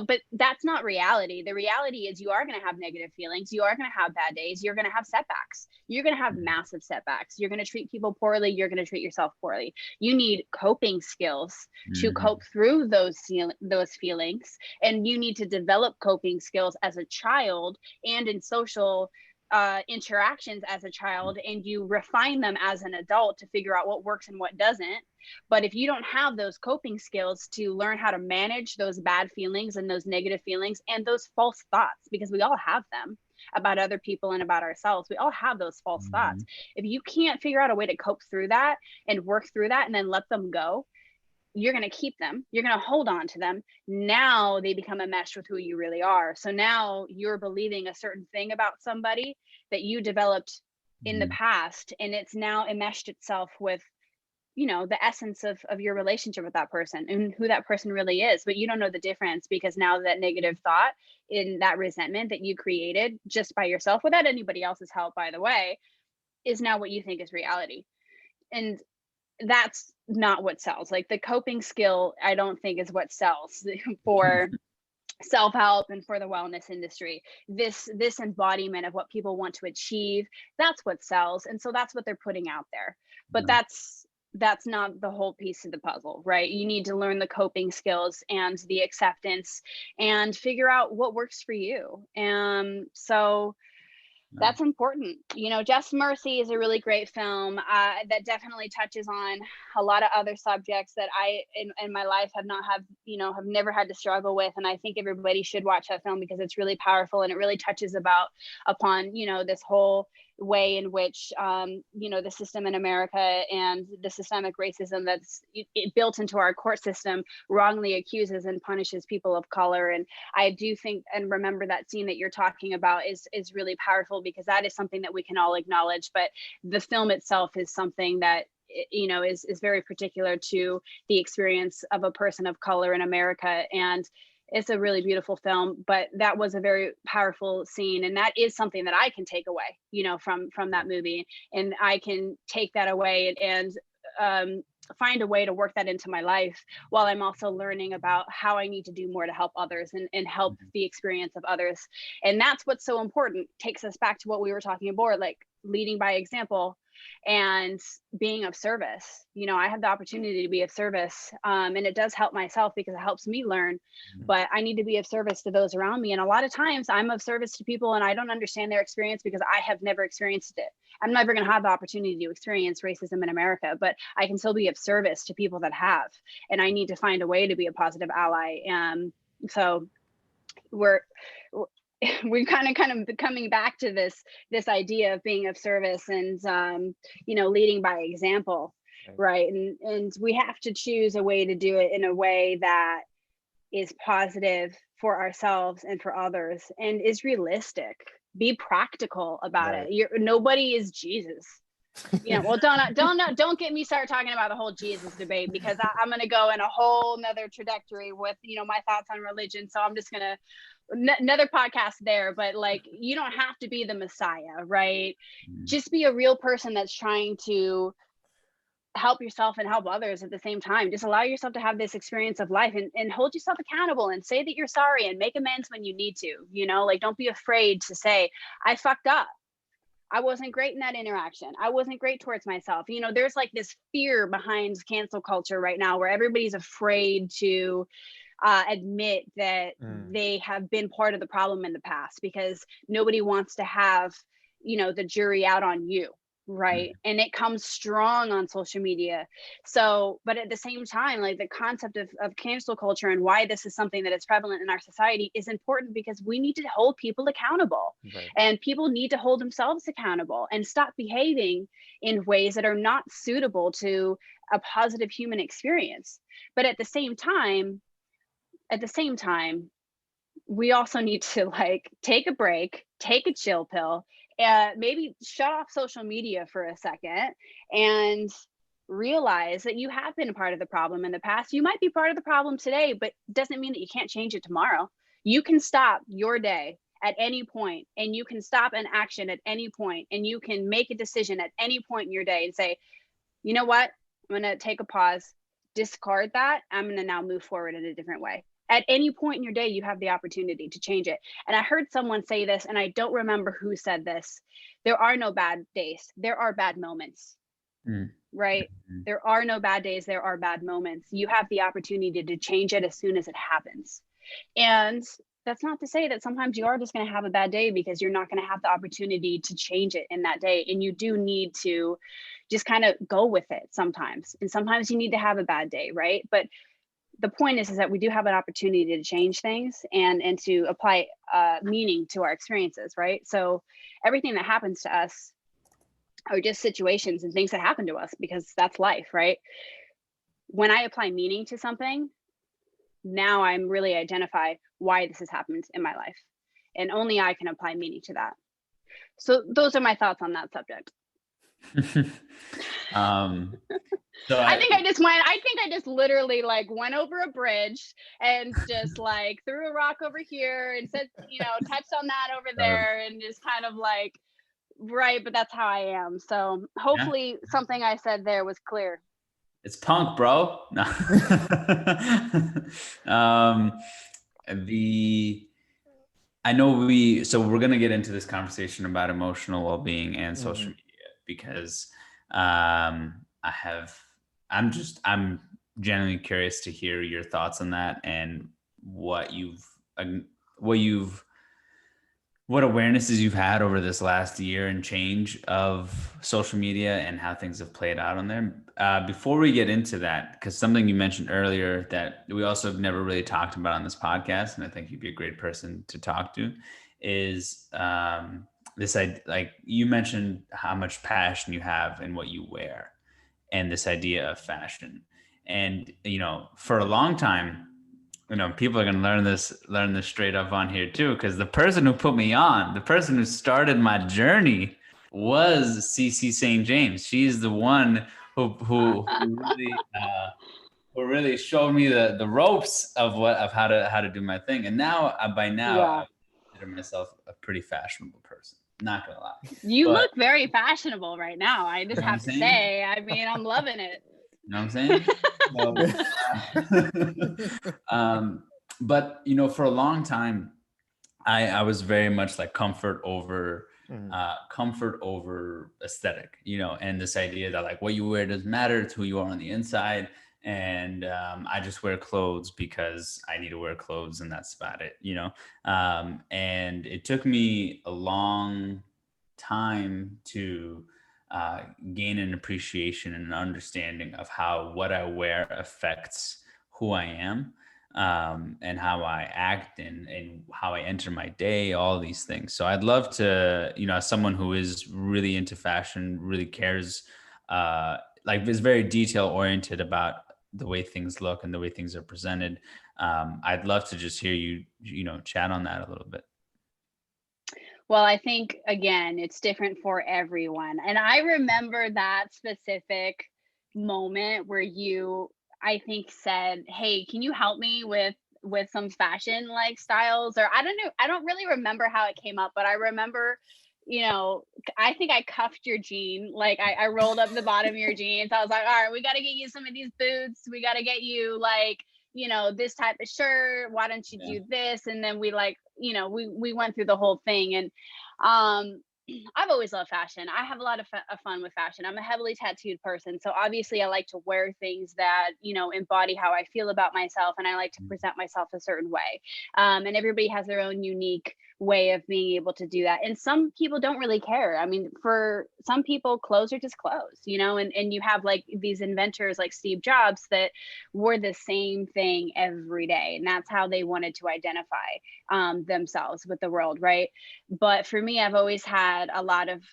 But that's not reality. The reality is you are going to have negative feelings. You are going to have bad days. You're going to have setbacks. You're going to have massive setbacks. You're going to treat people poorly. You're going to treat yourself poorly. You need coping skills to cope through those feelings. And you need to develop coping skills as a child and in social interactions as a child, and you refine them as an adult to figure out what works and what doesn't. But if you don't have those coping skills to learn how to manage those bad feelings and those negative feelings and those false thoughts, because we all have them about other people and about ourselves, we all have those false thoughts. If you can't figure out a way to cope through that and work through that and then let them go, you're going to keep them. You're going to hold on to them. Now they become enmeshed with who you really are. So now you're believing a certain thing about somebody that you developed in the past, and it's now enmeshed itself with, the essence of your relationship with that person and who that person really is. But you don't know the difference, because now that negative thought in that resentment that you created just by yourself, without anybody else's help, by the way, is now what you think is reality. And that's not what sells. Like the coping skill, I don't think is what sells for self-help and for the wellness industry. This embodiment of what people want to achieve, that's what sells. And so that's what they're putting out there. But that's not the whole piece of the puzzle, right? You need to learn the coping skills and the acceptance and figure out what works for you. And so that's important. Just Mercy is a really great film that definitely touches on a lot of other subjects that I in my life have never had to struggle with. And I think everybody should watch that film, because it's really powerful, and it really touches upon this whole way in which the system in America and the systemic racism that's built into our court system wrongly accuses and punishes people of color. And I do think and remember that scene that you're talking about is really powerful, because that is something that we can all acknowledge. But the film itself is something that is very particular to the experience of a person of color in America. And it's a really beautiful film, but that was a very powerful scene. And that is something that I can take away, from that movie. And I can take that away and find a way to work that into my life, while I'm also learning about how I need to do more to help others and help the experience of others. And that's what's so important. Takes us back to what we were talking about, like leading by example and being of service. I have the opportunity to be of service, and it does help myself because it helps me learn, but I need to be of service to those around me. And a lot of times I'm of service to people and I don't understand their experience, because I have never experienced it. I'm never going to have the opportunity to experience racism in America, but I can still be of service to people that have, and I need to find a way to be a positive ally. So we're kind of coming back to this idea of being of service and leading by example, right? And we have to choose a way to do it in a way that is positive for ourselves and for others, and is realistic. Be practical about it. Nobody is Jesus. Well, don't get me started talking about the whole Jesus debate, because I'm going to go in a whole nother trajectory with my thoughts on religion. So I'm just gonna another podcast there. But like, you don't have to be the Messiah, right? Just be a real person that's trying to help yourself and help others at the same time. Just allow yourself to have this experience of life, and hold yourself accountable, and say that you're sorry, and make amends when you need to. Like, don't be afraid to say, I fucked up. I wasn't great in that interaction. I wasn't great towards myself. There's like this fear behind cancel culture right now, where everybody's afraid to admit that they have been part of the problem in the past, because nobody wants to have, the jury out on you. Right. And it comes strong on social media. So, but at the same time, like the concept of cancel culture and why this is something that is prevalent in our society is important because we need to hold people accountable. Right. And people need to hold themselves accountable and stop behaving in ways that are not suitable to a positive human experience. But at the same time, we also need to like take a break, take a chill pill, maybe shut off social media for a second and realize that you have been a part of the problem in the past. You might be part of the problem today, but doesn't mean that you can't change it tomorrow. You can stop your day at any point, and you can stop an action at any point, and you can make a decision at any point in your day and say, you know what, I'm going to take a pause, discard that. I'm going to now move forward in a different way. At any point in your day, you have the opportunity to change it. And I heard someone say this, and I don't remember who said this. There are no bad days. There are bad moments, right? There are no bad days. There are bad moments. You have the opportunity to change it as soon as it happens. And that's not to say that sometimes you are just going to have a bad day because you're not going to have the opportunity to change it in that day. And you do need to just kind of go with it sometimes. And sometimes you need to have a bad day, right? But the point is that we do have an opportunity to change things and to apply meaning to our experiences, right? So everything that happens to us are just situations and things that happen to us because that's life, right? When I apply meaning to something, now I'm really identify why this has happened in my life. And only I can apply meaning to that. So those are my thoughts on that subject. So I think I just literally like went over a bridge and just like threw a rock over here and said, touched on that over there and just kind of like, right, but that's how I am. So hopefully something I said there was clear. It's punk, bro. No. I know so we're going to get into this conversation about emotional well-being and social media because I'm genuinely curious to hear your thoughts on that and what awarenesses you've had over this last year and change of social media and how things have played out on there. Before we get into that, because something you mentioned earlier that we also have never really talked about on this podcast, and I think you'd be a great person to talk to, is this idea, like you mentioned how much passion you have in what you wear and this idea of fashion. And, for a long time, people are going to learn this straight up on here too, because the person who put me on, the person who started my journey was Cece St. James. She's the one who really showed me the ropes of how to do my thing. And now I consider myself a pretty fashionable person. Not gonna lie. You look very fashionable right now. I just have to say, I mean, I'm loving it. You know what I'm saying? But for a long time, I was very much like comfort over aesthetic, and this idea that like what you wear doesn't matter, it's who you are on the inside. And I just wear clothes because I need to wear clothes, and that's about it, and it took me a long time to gain an appreciation and an understanding of how what I wear affects who I am, and how I act and how I enter my day, all these things. So I'd love to, as someone who is really into fashion, really cares, is very detail oriented about the way things look and the way things are presented. I'd love to just hear you, chat on that a little bit. Well, I think, again, it's different for everyone. And I remember that specific moment where you, I think, said, hey, can you help me with some fashion like styles? Or I don't know. I don't really remember how it came up, but I remember, I think I cuffed your jean. Like I rolled up the bottom of your jeans. I was like, all right, we got to get you some of these boots. We got to get you like, this type of shirt. Why don't you do this? And then we like, we went through the whole thing. And I've always loved fashion. I have a lot of fun with fashion. I'm a heavily tattooed person. So obviously I like to wear things that, embody how I feel about myself. And I like to present myself a certain way. And everybody has their own unique way of being able to do that. And some people don't really care. I mean, for some people, clothes are just clothes, and you have like these inventors like Steve Jobs that wore the same thing every day. And that's how they wanted to identify themselves with the world, right? But for me, I've always had a lot of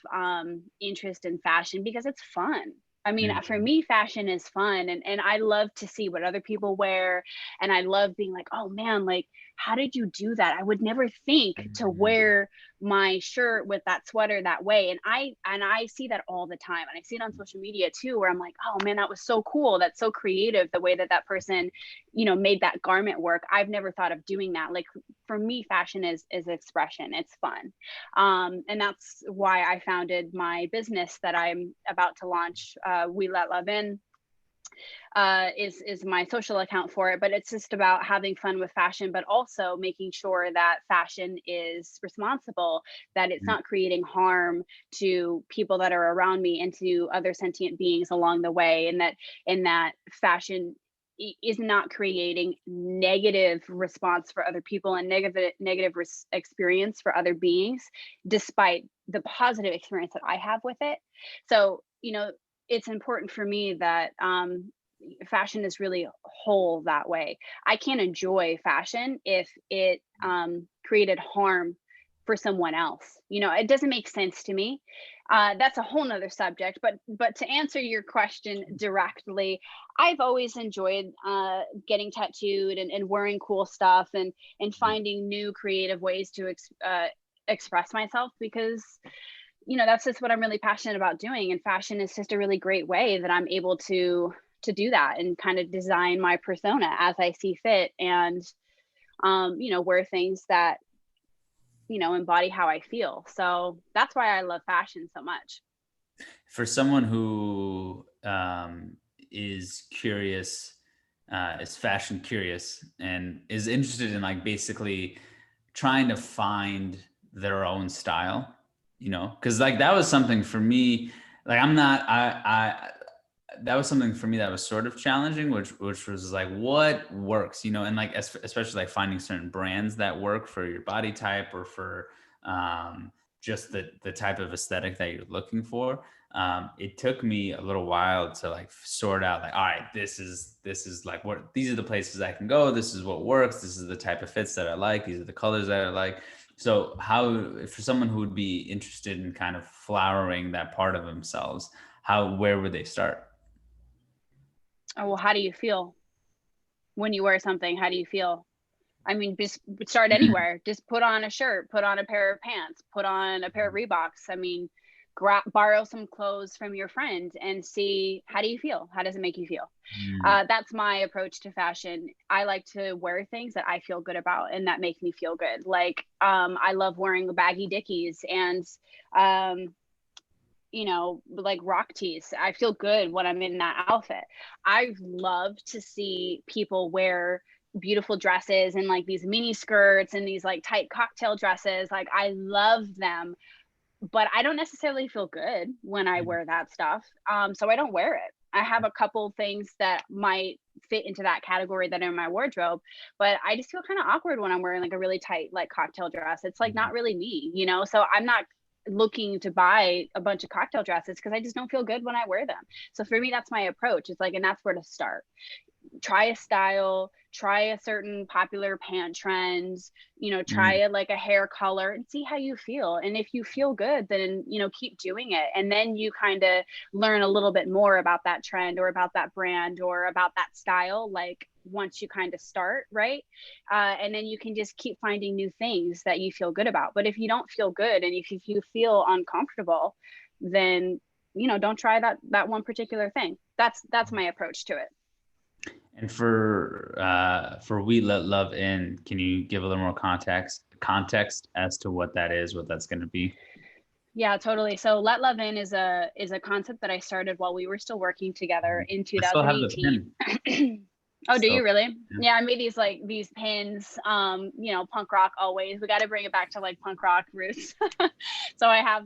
interest in fashion because it's fun. I mean, for me, fashion is fun, and I love to see what other people wear, and I love being like, oh man, like, how did you do that? I would never think to wear my shirt with that sweater that way. And I see that all the time, and I see it on social media too, where I'm like, oh man, that was so cool. That's so creative, the way that that person, made that garment work. I've never thought of doing that. Like, for me, fashion is expression. It's fun. And that's why I founded my business that I'm about to launch. We Let Love In is my social account for it, but it's just about having fun with fashion, but also making sure that fashion is responsible, that it's not creating harm to people that are around me and to other sentient beings along the way, and that fashion is not creating negative response for other people and negative experience for other beings, despite the positive experience that I have with it. So, it's important for me that fashion is really whole that way. I can't enjoy fashion if it created harm for someone else. It doesn't make sense to me. That's a whole nother subject, but to answer your question directly, I've always enjoyed getting tattooed and wearing cool stuff and finding new creative ways to express myself, because that's just what I'm really passionate about doing. And fashion is just a really great way that I'm able to do that and kind of design my persona as I see fit, and wear things that embody how I feel. So that's why I love fashion so much. For someone who is curious, is fashion curious, and is interested in like basically trying to find their own style, because like that was something for me. Like that was something for me that was sort of challenging, which was like, what works, and like especially like finding certain brands that work for your body type or for just the type of aesthetic that you're looking for. It took me a little while to like sort out like, all right, this is like these are the places I can go. This is what works. This is the type of fits that I like. These are the colors that I like. So for someone who would be interested in kind of flowering that part of themselves, where would they start? Oh, well, how do you feel when you wear something? How do you feel? I mean, just start anywhere. Just put on a shirt, put on a pair of pants, put on a pair of Reeboks. I mean, borrow some clothes from your friend and see, how do you feel? How does it make you feel? That's my approach to fashion. I like to wear things that I feel good about and that make me feel good. Like, I love wearing baggy Dickies and, like rock tees. I feel good when I'm in that outfit. I love to see people wear beautiful dresses and like these mini skirts and these like tight cocktail dresses. Like, I love them, but I don't necessarily feel good when I wear that stuff. So I don't wear it. I have a couple things that might fit into that category that are in my wardrobe, but I just feel kind of awkward when I'm wearing like a really tight like cocktail dress. It's like not really me, so I'm not looking to buy a bunch of cocktail dresses because I just don't feel good when I wear them. So for me, that's my approach. It's like, and that's where to start. Try a style, try a certain popular pant trend, try like a hair color and see how you feel. And if you feel good, then, keep doing it. And then you kind of learn a little bit more about that trend or about that brand or about that style. Like, once you kind of start, right? And then you can just keep finding new things that you feel good about. But if you don't feel good and if you feel uncomfortable, then, don't try that one particular thing. That's my approach to it. And for We Let Love In, can you give a little more context as to what that is, what that's going to be? Yeah, totally. So Let Love In is a concept that I started while we were still working together in 2018. Oh, do So, you really? yeah. Yeah, I made these pins, punk rock always. We got to bring it back to like punk rock roots. So I have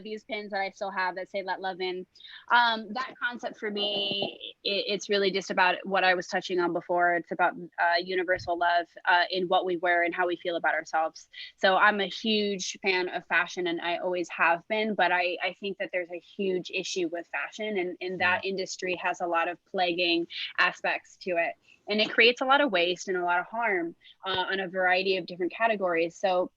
these pins that I still have that say "Let Love In." That concept for me, it's really just about what I was touching on before. It's about universal love in what we wear and how we feel about ourselves. So I'm a huge fan of fashion, and I always have been. But I think that there's a huge issue with fashion, and that industry has a lot of plaguing aspects to it, and it creates a lot of waste and a lot of harm on a variety of different categories. So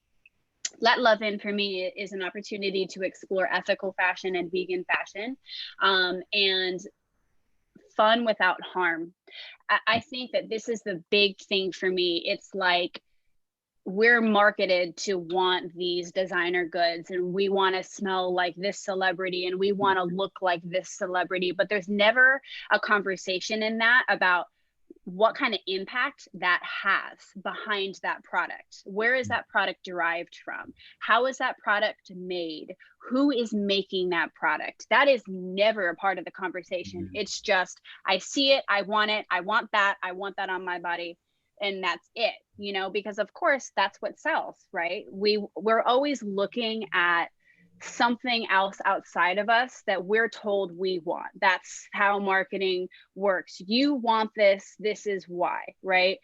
Let Love In for me is an opportunity to explore ethical fashion and vegan fashion, and fun without harm. I think that this is the big thing for me. It's like we're marketed to want these designer goods, and we want to smell like this celebrity, and we want to look like this celebrity, but there's never a conversation in that about what kind of impact that has behind that product. Where is that product derived from? How is that product made? Who is making that product? That is never a part of the conversation. It's just, I see it, I want it, I want that on my body. And that's it, because of course that's what sells, right? We're always looking at something else outside of us that we're told we want. That's how marketing works. You want this, this is why, right?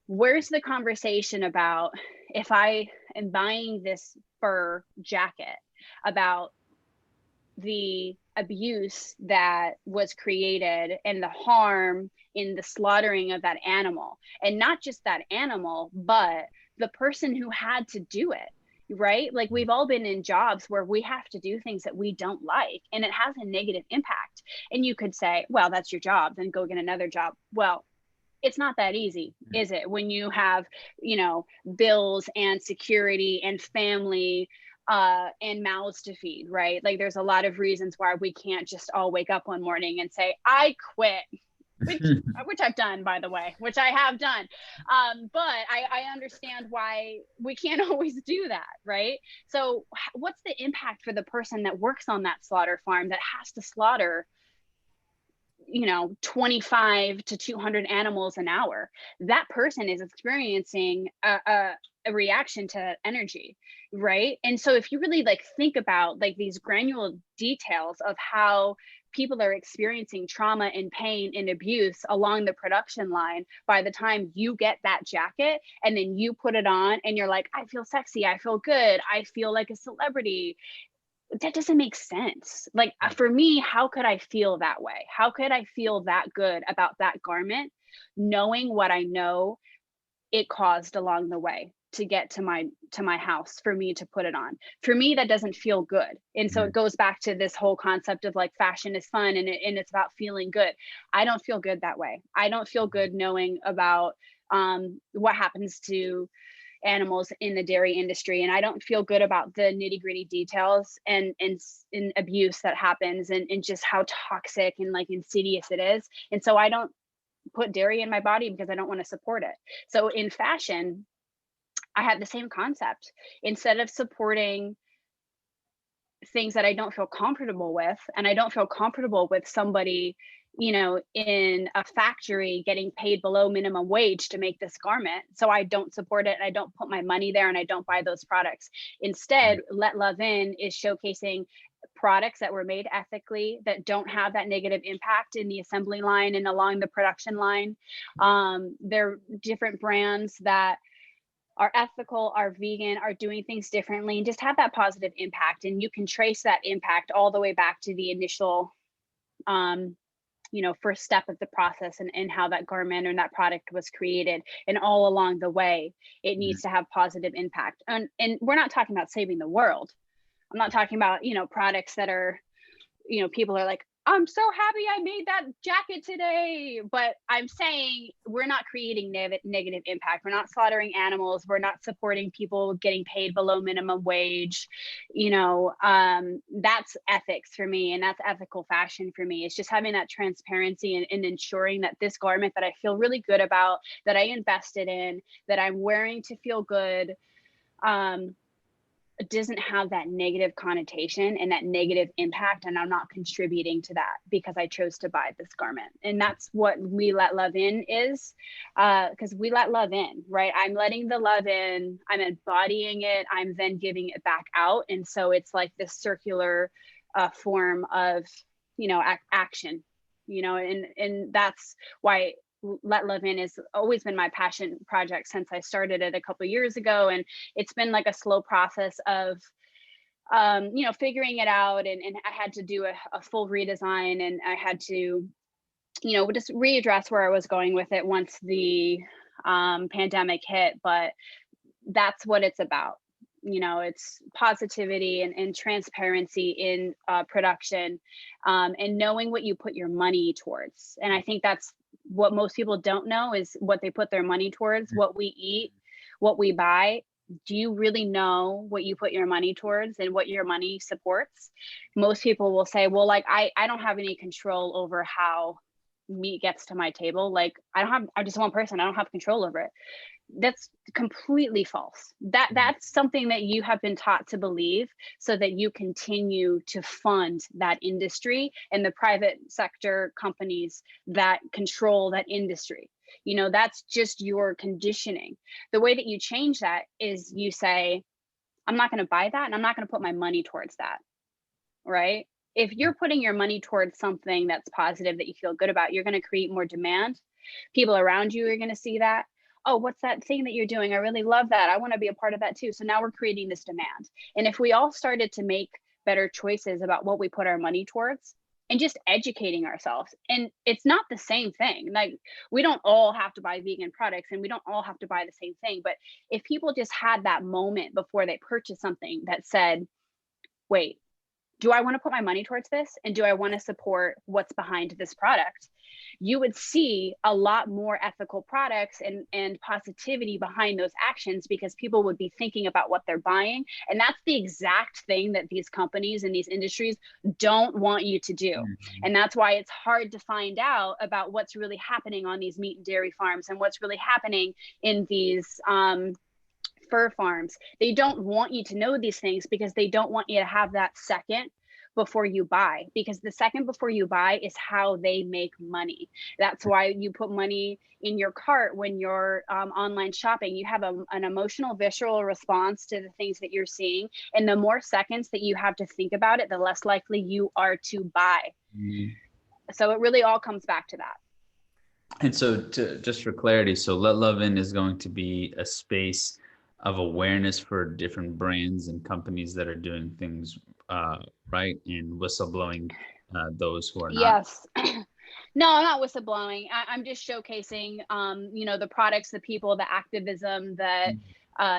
Where's the conversation about, if I am buying this fur jacket, about the abuse that was created and the harm in the slaughtering of that animal, and not just that animal, but the person who had to do it, right? Like, we've all been in jobs where we have to do things that we don't like, and it has a negative impact. And you could say, well, that's your job, then go get another job. Well, it's not that easy, is it? When you have, bills and security and family and mouths to feed, right? Like, there's a lot of reasons why we can't just all wake up one morning and say, I quit. Which I've done, by the way, which I have done. But I understand why we can't always do that, right? So what's the impact for the person that works on that slaughter farm that has to slaughter 25 to 200 animals an hour? That person is experiencing a reaction to energy, right? And so if you really think about these granular details of how people are experiencing trauma and pain and abuse along the production line, by the time you get that jacket and then you put it on and you're like, I feel sexy, I feel good, I feel like a celebrity, that doesn't make sense. Like, for me, how could I feel that way? How could I feel that good about that garment, knowing what I know it caused along the way to get to my house for me to put it on? For me, that doesn't feel good. And so it goes back to this whole concept of fashion is fun, and it's about feeling good. I don't feel good that way. I don't feel good knowing about what happens to animals in the dairy industry, and I don't feel good about the nitty-gritty details and abuse that happens, and just how toxic and insidious it is. And so I don't put dairy in my body because I don't want to support it. So in fashion, I have the same concept. Instead of supporting things that I don't feel comfortable with, and I don't feel comfortable with somebody in a factory getting paid below minimum wage to make this garment, so I don't support it, and I don't put my money there, and I don't buy those products. Instead, Let Love In is showcasing products that were made ethically, that don't have that negative impact in the assembly line and along the production line. They're different brands that are ethical, are vegan, are doing things differently, and just have that positive impact. And you can trace that impact all the way back to the initial first step of the process, and how that garment or that product was created, and all along the way it needs to have positive impact. And we're not talking about saving the world. I'm not talking about products that are people are like, I'm so happy I made that jacket today. But I'm saying we're not creating negative impact. We're not slaughtering animals. We're not supporting people getting paid below minimum wage. That's ethics for me, and that's ethical fashion for me. It's just having that transparency, and ensuring that this garment that I feel really good about, that I invested in, that I'm wearing to feel good, doesn't have that negative connotation and that negative impact, and I'm not contributing to that because I chose to buy this garment. And that's what We Let Love In is, because we let love in, right? I'm letting the love in, I'm embodying it, I'm then giving it back out. And so it's like this circular form of, action, and that's why Let Love In has always been my passion project since I started it a couple of years ago. And it's been like a slow process of, figuring it out. And I had to do a full redesign, and I had to, just readdress where I was going with it once the pandemic hit. But that's what it's about. It's positivity and transparency in production, and knowing what you put your money towards. And I think that's what most people don't know, is what they put their money towards, what we eat, what we buy. Do you really know what you put your money towards and what your money supports? Most people will say, well, like, I don't have any control over how meat gets to my table. Like, I'm just one person. I don't have control over it. That's completely false. That's something that you have been taught to believe so that you continue to fund that industry and the private sector companies that control that industry. That's just your conditioning. The way that you change that is you say, I'm not going to buy that, and I'm not going to put my money towards that. Right? If you're putting your money towards something that's positive, that you feel good about, you're going to create more demand. People around you are going to see that. Oh, what's that thing that you're doing? I really love that. I want to be a part of that too. So now we're creating this demand. And if we all started to make better choices about what we put our money towards, and just educating ourselves, and it's not the same thing. Like, we don't all have to buy vegan products, and we don't all have to buy the same thing. But if people just had that moment before they purchase something that said, wait, do I want to put my money towards this? And do I want to support what's behind this product? You would see a lot more ethical products and positivity behind those actions, because people would be thinking about what they're buying. And that's the exact thing that these companies and these industries don't want you to do. Mm-hmm. And that's why it's hard to find out about what's really happening on these meat and dairy farms and what's really happening in these fur farms. They don't want you to know these things because they don't want you to have that second before you buy, because the second before you buy is how they make money. That's why you put money in your cart when you're online shopping. You have an emotional, visceral response to the things that you're seeing. And the more seconds that you have to think about it, the less likely you are to buy. Mm-hmm. So it really all comes back to that. And so just for clarity, so Let Love In is going to be a space of awareness for different brands and companies that are doing things right, and whistleblowing those who are not. Yes. No, I'm not whistleblowing. I'm just showcasing, the products, the people, the activism that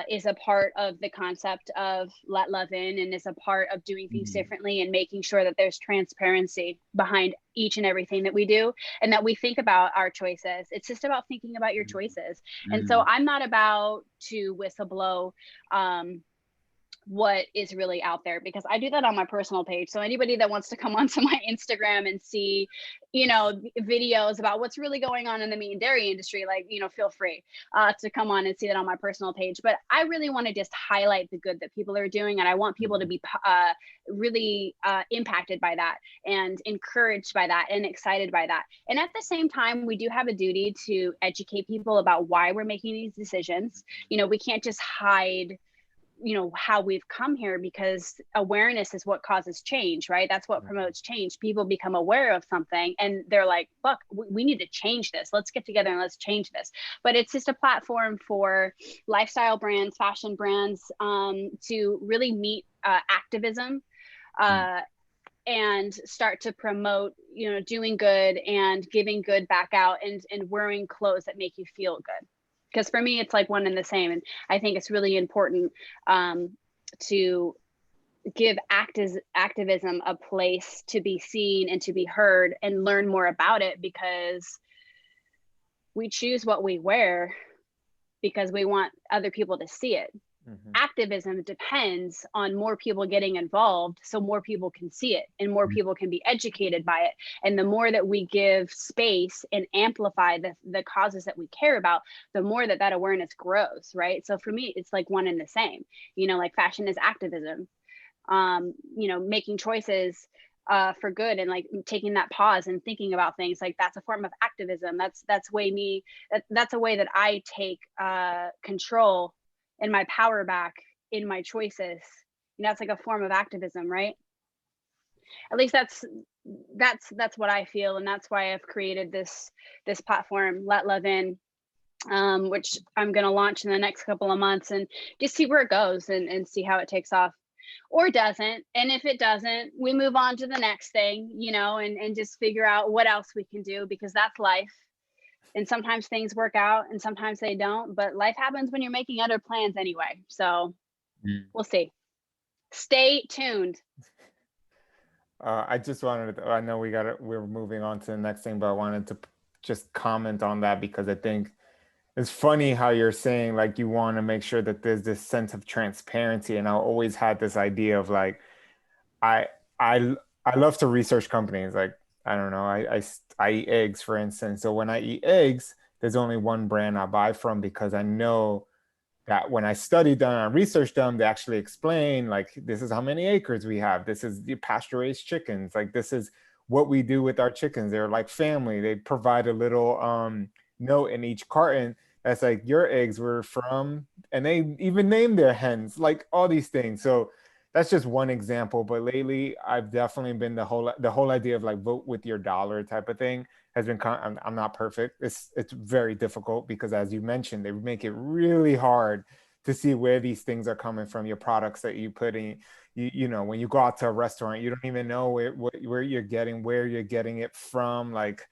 is a part of the concept of Let Love In, and is a part of doing things differently and making sure that there's transparency behind each and everything that we do, and that we think about our choices. It's just about thinking about your choices. And so I'm not about to whistleblow what is really out there, because I do that on my personal page. So anybody that wants to come onto my Instagram and see, videos about what's really going on in the meat and dairy industry, like, feel free to come on and see that on my personal page. But I really want to just highlight the good that people are doing. And I want people to be really impacted by that, and encouraged by that, and excited by that. And at the same time, we do have a duty to educate people about why we're making these decisions. We can't just hide how we've come here, because awareness is what causes change, right? That's what promotes change. People become aware of something and they're like, look, we need to change this. Let's get together and let's change this. But it's just a platform for lifestyle brands, fashion brands, to really meet activism and start to promote, doing good and giving good back out, and wearing clothes that make you feel good. Because for me, it's like one and the same. And I think it's really important to give activism a place to be seen and to be heard, and learn more about it, because we choose what we wear because we want other people to see it. Activism depends on more people getting involved so more people can see it and more people can be educated by it. And the more that we give space and amplify the causes that we care about, the more that awareness grows, right? So for me, it's like one and the same, like fashion is activism, making choices for good and like taking that pause and thinking about things, like that's a form of activism. That's a way that I take control and my power back in my choices. It's like a form of activism, right? At least that's what I feel, and that's why I've created this platform, Let Love In, which I'm going to launch in the next couple of months and just see where it goes and see how it takes off or doesn't. And if it doesn't, we move on to the next thing, and just figure out what else we can do, because that's life. And sometimes things work out and sometimes they don't, but life happens when you're making other plans anyway. So we'll see. Stay tuned. I just wanted to, I know we're moving on to the next thing, but I wanted to just comment on that, because I think it's funny how you're saying like you want to make sure that there's this sense of transparency. And I always had this idea of like, I love to research companies. Like, I don't know, I eat eggs, for instance. So when I eat eggs, there's only one brand I buy from, because I know that when I studied them, I researched them, they actually explain like, this is how many acres we have. This is the pasture raised chickens. Like, this is what we do with our chickens. They're like family. They provide a little note in each carton that's like, your eggs were from, and they even name their hens, like all these things. So that's just one example. But lately, I've definitely been the whole idea of like vote with your dollar type of thing has been. I'm not perfect. It's very difficult, because as you mentioned, they make it really hard to see where these things are coming from. Your products that you put in, when you go out to a restaurant, you don't even know where you're getting it from. Like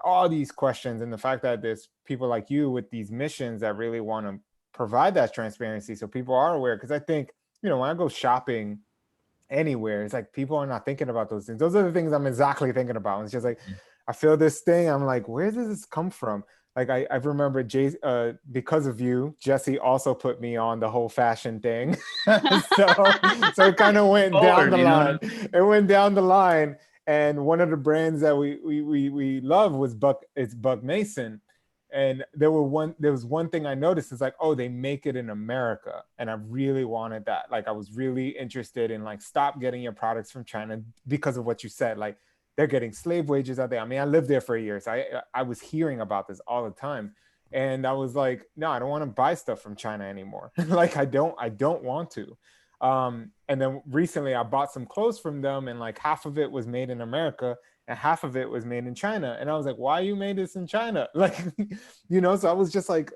all these questions, and the fact that there's people like you with these missions that really want to provide that transparency so people are aware. Because I think, when I go shopping anywhere, it's like people are not thinking about those things. Those are the things I'm exactly thinking about. It's just like, I feel this thing, I'm like, where does this come from? Like I remember because of you, Jessie also put me on the whole fashion thing. so it kind of went down the line. It went down the line. And one of the brands that we love was Buck Mason. And there was one thing I noticed is like, oh, they make it in America. And I really wanted that. Like, I was really interested in like, stop getting your products from China, because of what you said. Like, they're getting slave wages out there. I mean, I lived there for a year, so I was hearing about this all the time. And I was like, no, I don't want to buy stuff from China anymore. Like, I don't want to. And then recently I bought some clothes from them, and like half of it was made in America and half of it was made in China. And I was like, why you made this in China? Like, so I was just like,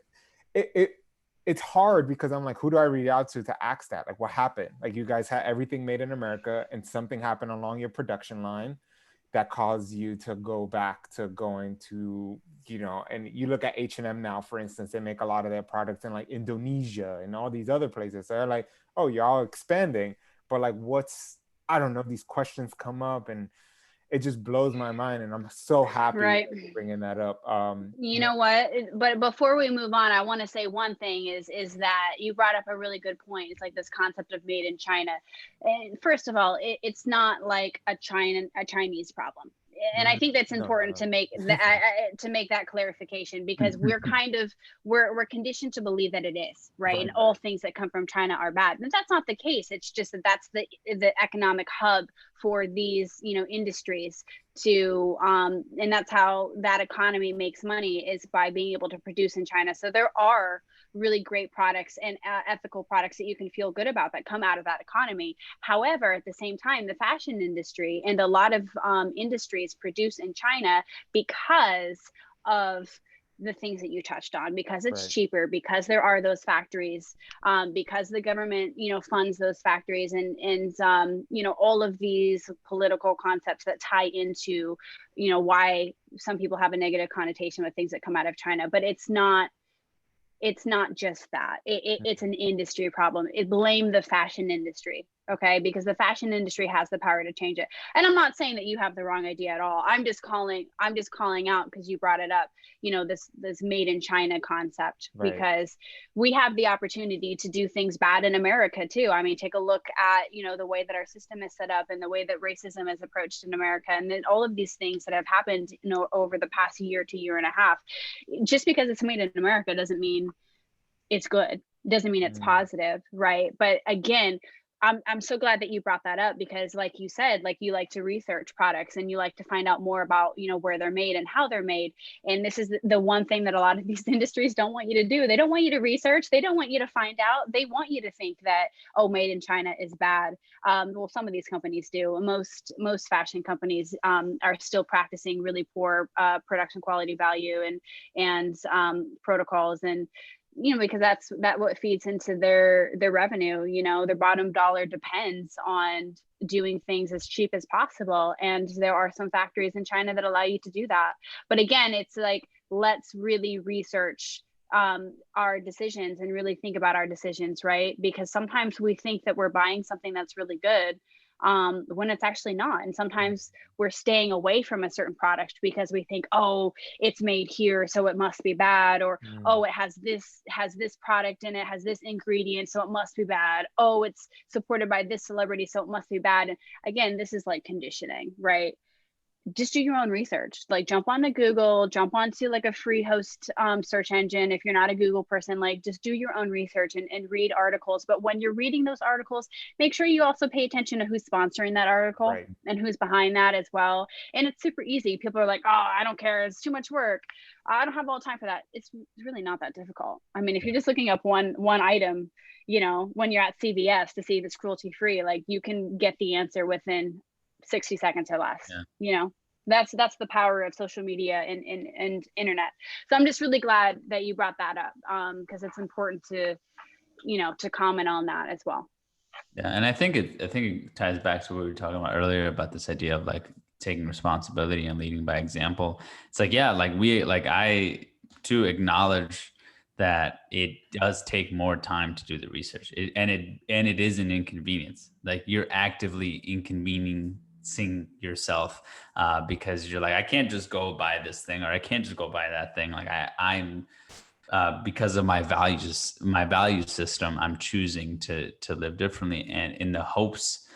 it's hard, because I'm like, who do I reach out to ask that? Like, what happened? Like, you guys had everything made in America and something happened along your production line that caused you to go back to going to, and you look at H&M now, for instance, they make a lot of their products in like Indonesia and all these other places. So they're like, oh, y'all expanding. But like, I don't know, these questions come up and it just blows my mind. And I'm so happy right. bringing that up. You know what? But before we move on, I want to say one thing is that you brought up a really good point. It's like this concept of made in China. And first of all, it's not like a Chinese problem. And I think that's important to make that clarification, because we're conditioned to believe that it is, right? And all things that come from China are bad. But that's not the case. It's just that that's the economic hub for these, industries to and that's how that economy makes money, is by being able to produce in China. So there are really great products and ethical products that you can feel good about that come out of that economy. However, at the same time, the fashion industry and a lot of industries produce in China because of the things that you touched on, because it's cheaper, because there are those factories, because the government, funds those factories, and all of these political concepts that tie into, why some people have a negative connotation with things that come out of China. But it's not just that. It's an industry problem. Blame the fashion industry. Okay, because the fashion industry has the power to change it. And I'm not saying that you have the wrong idea at all. I'm just calling out because you brought it up, this made in China concept, Right. because we have the opportunity to do things bad in America too. I mean, take a look at, the way that our system is set up and the way that racism is approached in America, and then all of these things that have happened, over the past year to year and a half. Just because it's made in America doesn't mean it's good, doesn't mean it's positive, right? But again, I'm so glad that you brought that up, because like you said, like, you like to research products and you like to find out more about, where they're made and how they're made. And this is the one thing that a lot of these industries don't want you to do. They don't want you to research. They don't want you to find out. They want you to think that, oh, made in China is bad. Well, some of these companies do. Most fashion companies are still practicing really poor production quality value and protocols, and because that's what feeds into their revenue. Their bottom dollar depends on doing things as cheap as possible, and there are some factories in China that allow you to do that. But again, it's like, let's really research our decisions and really think about our decisions, right? Because sometimes we think that we're buying something that's really good when it's actually not. And sometimes we're staying away from a certain product because we think, oh, it's made here, so it must be bad, or oh, it has this product in it, has this ingredient, so it must be bad. Oh, it's supported by this celebrity, so it must be bad. And again, this is like conditioning, right? Just do your own research. Like, jump onto Google, jump onto like a free host search engine. If you're not a Google person, like, just do your own research and read articles. But when you're reading those articles, make sure you also pay attention to who's sponsoring that article, right, and who's behind that as well. And it's super easy. People are like, oh, I don't care, it's too much work, I don't have all the time for that. It's really not that difficult. I mean, if you're just looking up one item, when you're at CVS to see if it's cruelty free, like, you can get the answer within 60 seconds or less. That's the power of social media and internet. So I'm just really glad that you brought that up, because it's important to comment on that as well. Yeah, and I think it ties back to what we were talking about earlier about this idea of like taking responsibility and leading by example. It's like, yeah, I too acknowledge that it does take more time to do the research, and it is an inconvenience. Like, you're actively inconveniencing yourself because you're like, I can't just go buy this thing, or I can't just go buy that thing. Like, I'm because of my value system, I'm choosing to live differently, and in the hopes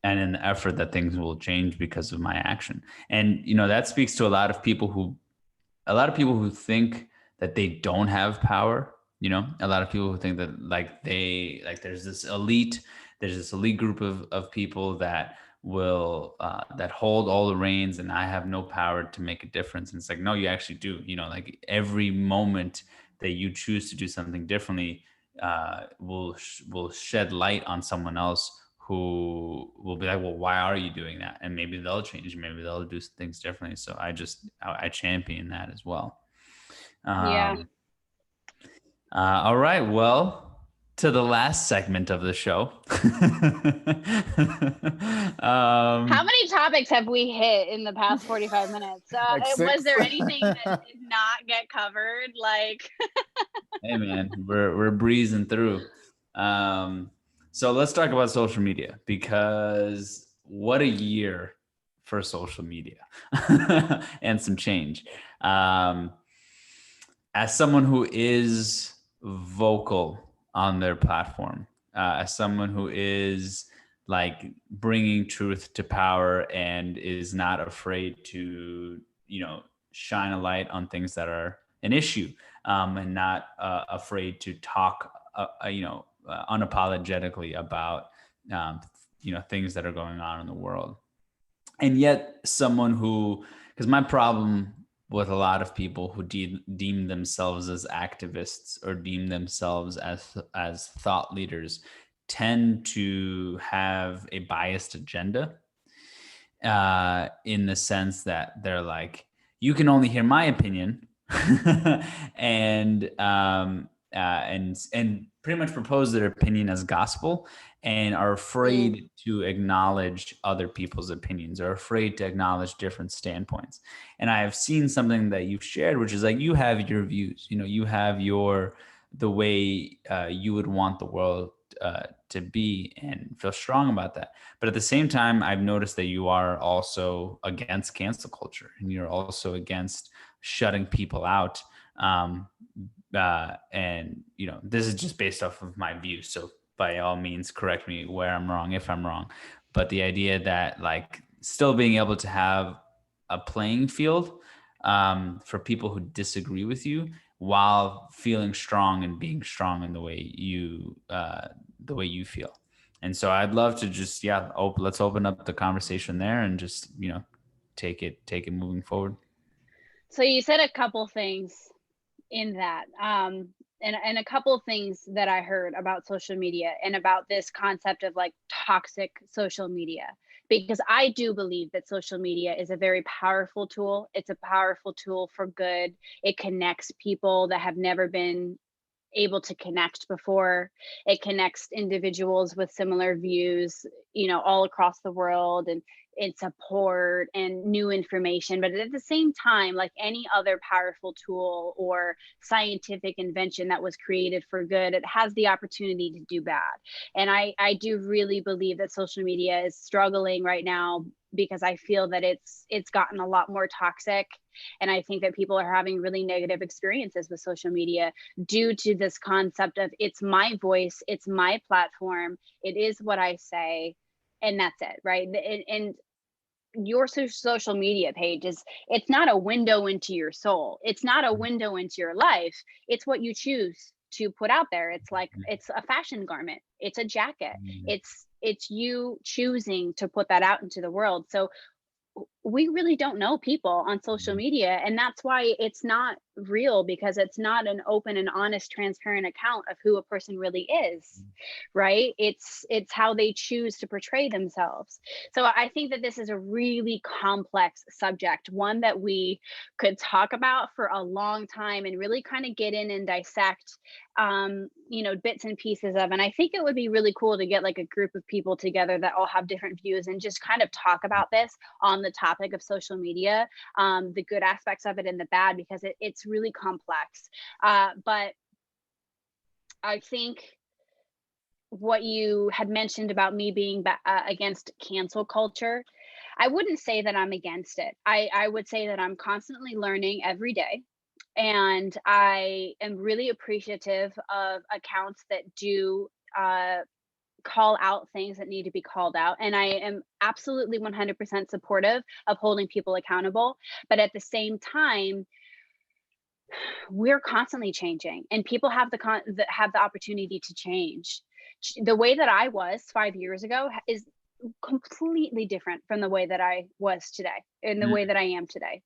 and in the effort that things will change because of my action. And that speaks to a lot of people who think that they don't have power. A lot of people who think that there's this elite group of people that will that hold all the reins, and I have no power to make a difference. And it's like, no, you actually do. Like, every moment that you choose to do something differently will shed light on someone else who will be like, well, why are you doing that? And maybe they'll change, maybe they'll do things differently. So I champion that as well. All right, well, to the last segment of the show. How many topics have we hit in the past 45 minutes? Was there anything that did not get covered? Like, hey man, we're breezing through. So let's talk about social media, because what a year for social media and some change. As someone who is vocal on their platform, as someone who is like bringing truth to power and is not afraid to, shine a light on things that are an issue, and not afraid to talk, unapologetically about, things that are going on in the world. And yet someone who, because my problem with a lot of people who deem themselves as activists or deem themselves as thought leaders tend to have a biased agenda, in the sense that they're like, you can only hear my opinion, and pretty much propose their opinion as gospel, and are afraid to acknowledge other people's opinions, or afraid to acknowledge different standpoints. And I have seen something that you've shared, which is like, you have your views, you have the way you would want the world to be, and feel strong about that. But at the same time, I've noticed that you are also against cancel culture, and you're also against shutting people out. And this is just based off of my view. So by all means, correct me where I'm wrong, if I'm wrong. But the idea that like still being able to have a playing field for people who disagree with you, while feeling strong and being strong in the way you feel. And so I'd love to just let's open up the conversation there and just take it moving forward. So you said a couple things in that, and a couple of things that I heard about social media and about this concept of like toxic social media, because I do believe that social media is a very powerful tool. It's a powerful tool for good. It connects people that have never been able to connect before. It connects individuals with similar views, all across the world, and support and new information. But at the same time, like any other powerful tool or scientific invention that was created for good, it has the opportunity to do bad. And I do really believe that social media is struggling right now, because I feel that it's gotten a lot more toxic. And I think that people are having really negative experiences with social media due to this concept of it's my voice, it's my platform, it is what I say, and that's it, right? And your social media page it's not a window into your soul. It's not a window into your life. It's what you choose to put out there. It's like, it's a fashion garment. It's a jacket. It's you choosing to put that out into the world. So we really don't know people on social media, and that's why it's not real, because it's not an open and honest, transparent account of who a person really is, right? It's how they choose to portray themselves. So I think that this is a really complex subject, one that we could talk about for a long time and really kind of get in and dissect bits and pieces of. And I think it would be really cool to get like a group of people together that all have different views and just kind of talk about this on the topic of social media, the good aspects of it and the bad, because it's really complex. But I think what you had mentioned about me being against cancel culture, I wouldn't say that I'm against it. I would say that I'm constantly learning every day. And I am really appreciative of accounts that do call out things that need to be called out. And I am absolutely 100% supportive of holding people accountable. But at the same time, we're constantly changing, and people have the opportunity to change. The way that I was 5 years ago is completely different from the way that I was today, and the way that I am today.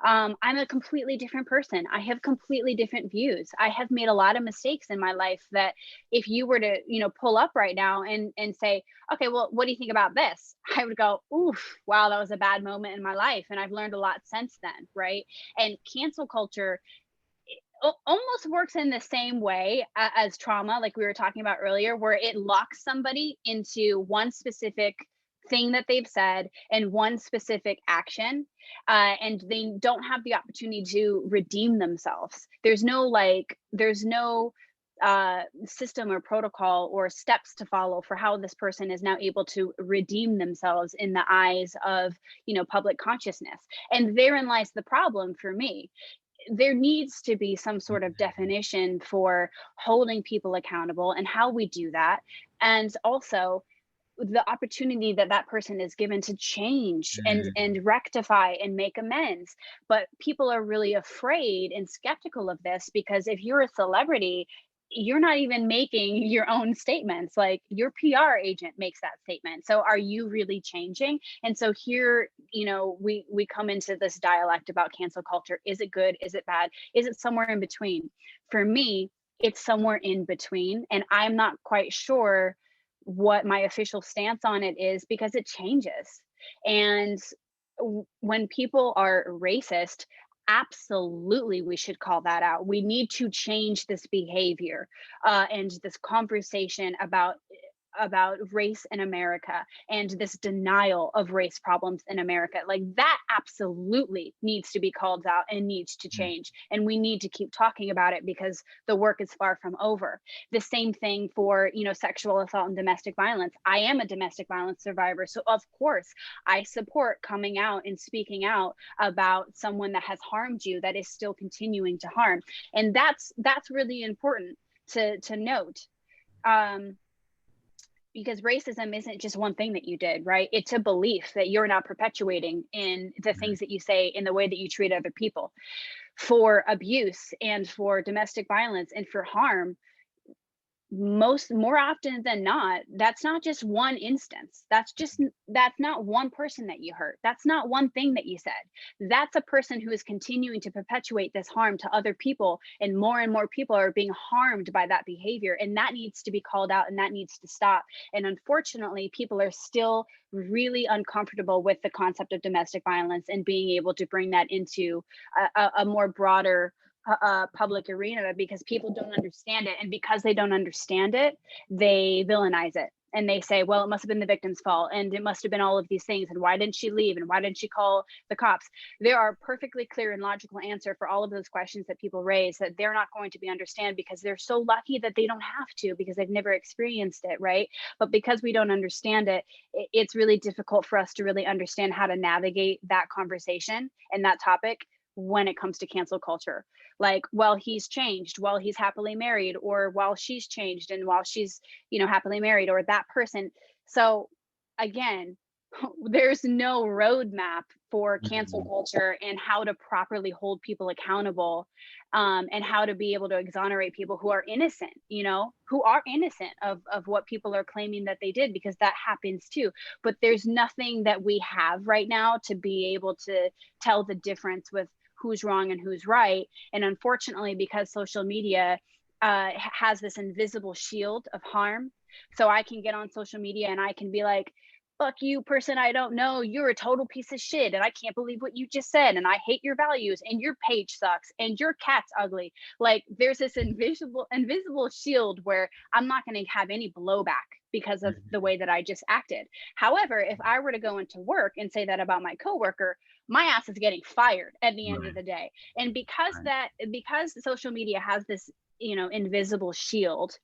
I'm a completely different person. I have completely different views. I have made a lot of mistakes in my life that if you were to, pull up right now and say, okay, well, what do you think about this? I would go, oof, wow, that was a bad moment in my life. And I've learned a lot since then, right? And cancel culture almost works in the same way as trauma, like we were talking about earlier, where it locks somebody into one specific thing that they've said and one specific action, and they don't have the opportunity to redeem themselves. There's no system or protocol or steps to follow for how this person is now able to redeem themselves in the eyes of public consciousness. And therein lies the problem for me. There needs to be some sort of definition for holding people accountable and how we do that, and also the opportunity that person is given to change and rectify and make amends. But people are really afraid and skeptical of this, because if you're a celebrity, you're not even making your own statements. Like, your PR agent makes that statement. So are you really changing? And so here, we come into this dialect about cancel culture. Is it good? Is it bad? Is it somewhere in between? For me, it's somewhere in between. And I'm not quite sure what my official stance on it is, because it changes. And when people are racist, absolutely we should call that out. We need to change this behavior and this conversation about about race in America and this denial of race problems in America. Like that absolutely needs to be called out and needs to change. And we need to keep talking about it because the work is far from over. The same thing for, sexual assault and domestic violence. I am a domestic violence survivor. So of course I support coming out and speaking out about someone that has harmed you, that is still continuing to harm. And that's really important to note. Because racism isn't just one thing that you did, right? It's a belief that you're now perpetuating in the things that you say, in the way that you treat other people. For abuse and for domestic violence and for harm, more often than not, that's not just one instance. That's not one person that you hurt. That's not one thing that you said. That's a person who is continuing to perpetuate this harm to other people, and more people are being harmed by that behavior, and that needs to be called out and that needs to stop. And unfortunately, people are still really uncomfortable with the concept of domestic violence and being able to bring that into a more broader public arena, because people don't understand it. And because they don't understand it, they villainize it. And they say, well, it must have been the victim's fault. And it must have been all of these things. And why didn't she leave? And why didn't she call the cops? There are perfectly clear and logical answer for all of those questions that people raise that they're not going to be understand, because they're so lucky that they don't have to, because they've never experienced it, right? But because we don't understand it, it's really difficult for us to really understand how to navigate that conversation and that topic when it comes to cancel culture. Like, well, he's changed while he's happily married, or while she's changed and while she's, happily married, or that person. So again, there's no roadmap for cancel culture and how to properly hold people accountable, and how to be able to exonerate people who are innocent, of what people are claiming that they did, because that happens too. But there's nothing that we have right now to be able to tell the difference with who's wrong and who's right. And unfortunately, because social media has this invisible shield of harm, so I can get on social media and I can be like, fuck you, person I don't know, you're a total piece of shit, and I can't believe what you just said, and I hate your values, and your page sucks, and your cat's ugly. Like, there's this invisible shield where I'm not going to have any blowback because of the way that I just acted. However, if I were to go into work and say that about my coworker, my ass is getting fired at the end of the day. And because social media has this, invisible shield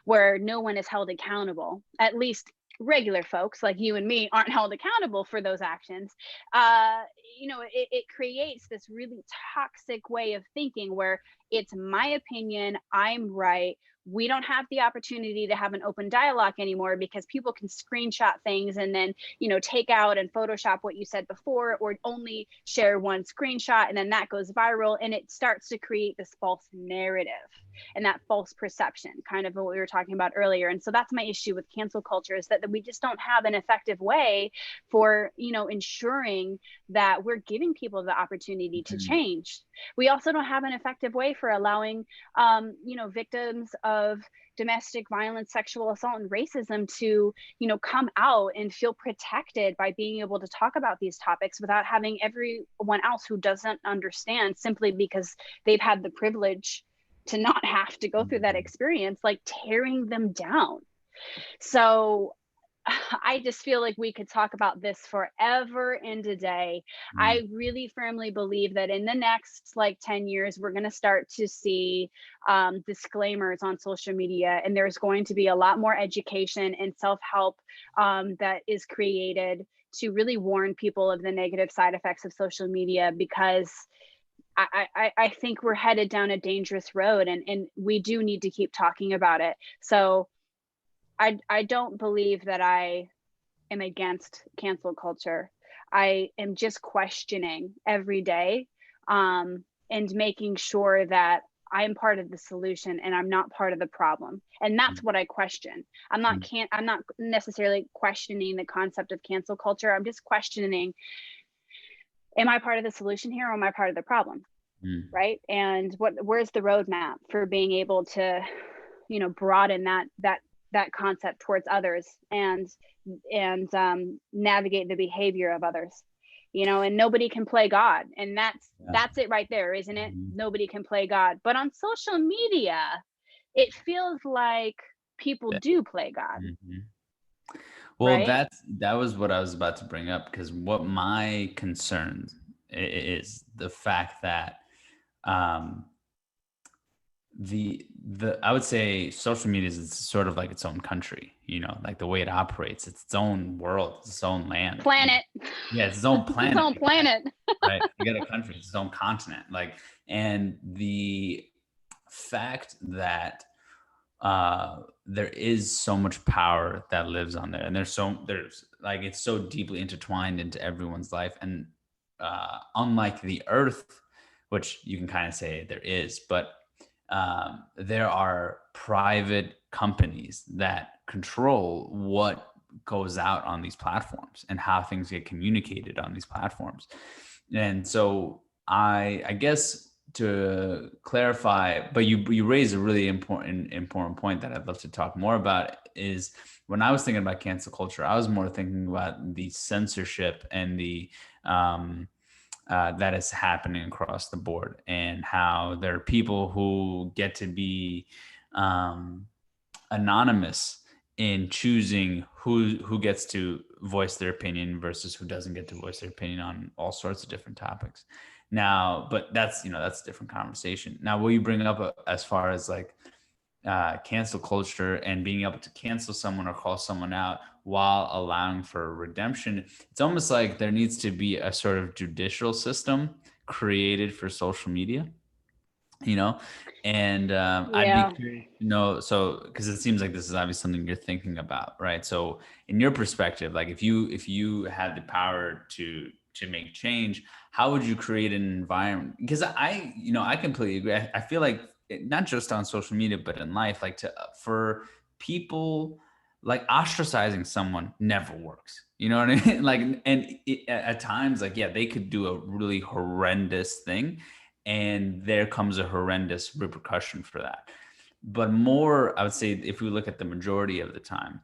where no one is held accountable, at least regular folks like you and me aren't held accountable for those actions, it creates this really toxic way of thinking where it's my opinion, I'm right. We don't have the opportunity to have an open dialogue anymore, because people can screenshot things and then, take out and Photoshop what you said before, or only share one screenshot, and then that goes viral, and it starts to create this false narrative and that false perception, kind of what we were talking about earlier. And so that's my issue with cancel culture, is that we just don't have an effective way for, ensuring that we're giving people the opportunity to change. We also don't have an effective way for allowing, victims of domestic violence, sexual assault, and racism to, come out and feel protected by being able to talk about these topics without having everyone else who doesn't understand, simply because they've had the privilege to not have to go through that experience, like tearing them down. So I just feel like we could talk about this forever and a day. I really firmly believe that in the next 10 years, we're going to start to see disclaimers on social media, and there's going to be a lot more education and self-help that is created to really warn people of the negative side effects of social media, because I think we're headed down a dangerous road, and we do need to keep talking about it. So I don't believe that I am against cancel culture. I am just questioning every day, and making sure that I'm part of the solution and I'm not part of the problem. And that's what I question. I'm not necessarily questioning the concept of cancel culture. I'm just questioning, am I part of the solution here, or am I part of the problem? Right? And where's the roadmap for being able to, broaden that concept towards others, and navigate the behavior of others, and nobody can play God. And that's it right there, isn't it? Nobody can play God. But on social media, it feels like people do play God. Well, right? that was what I was about to bring up, because what my concern is the fact that um, the I would say social media is sort of like its own country, like the way it operates, it's its own world, it's its own land. Planet. Yeah, it's its own It's its planet. own planet. Right. You got a country, it's its own continent. Like, and the fact that there is so much power that lives on there, and there's like, it's so deeply intertwined into everyone's life. And unlike the earth, which you can kind of say there is, but there are private companies that control what goes out on these platforms and how things get communicated on these platforms. And so I guess, to clarify, but you raise a really important point that I'd love to talk more about, is when I was thinking about cancel culture, I was more thinking about the censorship and the that is happening across the board, and how there are people who get to be anonymous in choosing who gets to voice their opinion versus who doesn't get to voice their opinion on all sorts of different topics. Now, but that's a different conversation. Now, what you bring up as far as like cancel culture and being able to cancel someone or call someone out while allowing for redemption, it's almost like there needs to be a sort of judicial system created for social media, and I'd be Yeah. curious to know, so because it seems like this is obviously something you're thinking about, right? So in your perspective, like, if you had the power to make change, how would you create an environment? Because I completely agree. I feel like not just on social media but in life, like, for people, like, ostracizing someone never works, you know what I mean? Like, and at times, like, yeah, they could do a really horrendous thing, and there comes a horrendous repercussion for that. But more, I would say, if we look at the majority of the time,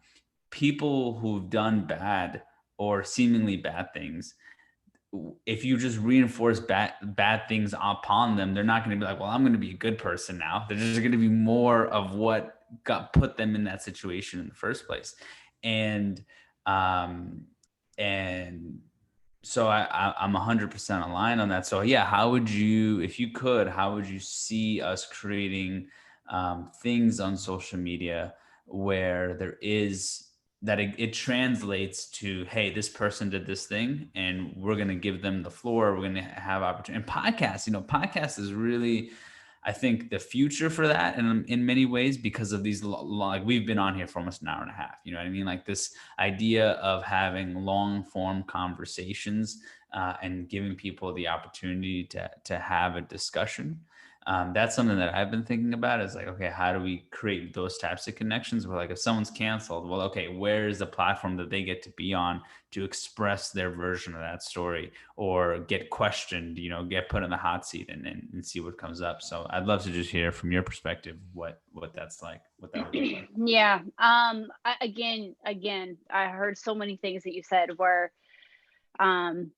people who've done bad or seemingly bad things, if you just reinforce bad things upon them, they're not going to be like, well, I'm going to be a good person now. They're just going to be more of what got put them in that situation in the first place. And um and so I'm 100% aligned on that. So yeah, how would you, if you could, how would you see us creating things on social media where there is that it translates to, hey, this person did this thing, and we're going to give them the floor. We're going to have opportunity. And podcasts is really, I think, the future for that, and in many ways, because of these, like, we've been on here for almost an hour and a half. You know what I mean? Like, this idea of having long form conversations and giving people the opportunity to have a discussion. That's something that I've been thinking about, is like, okay, how do we create those types of connections where, like, if someone's canceled, well, okay, where is the platform that they get to be on to express their version of that story, or get questioned, get put in the hot seat, and see what comes up. So I'd love to just hear from your perspective what that's like, what that would look like. Yeah. Again, I heard so many things that you said where, um,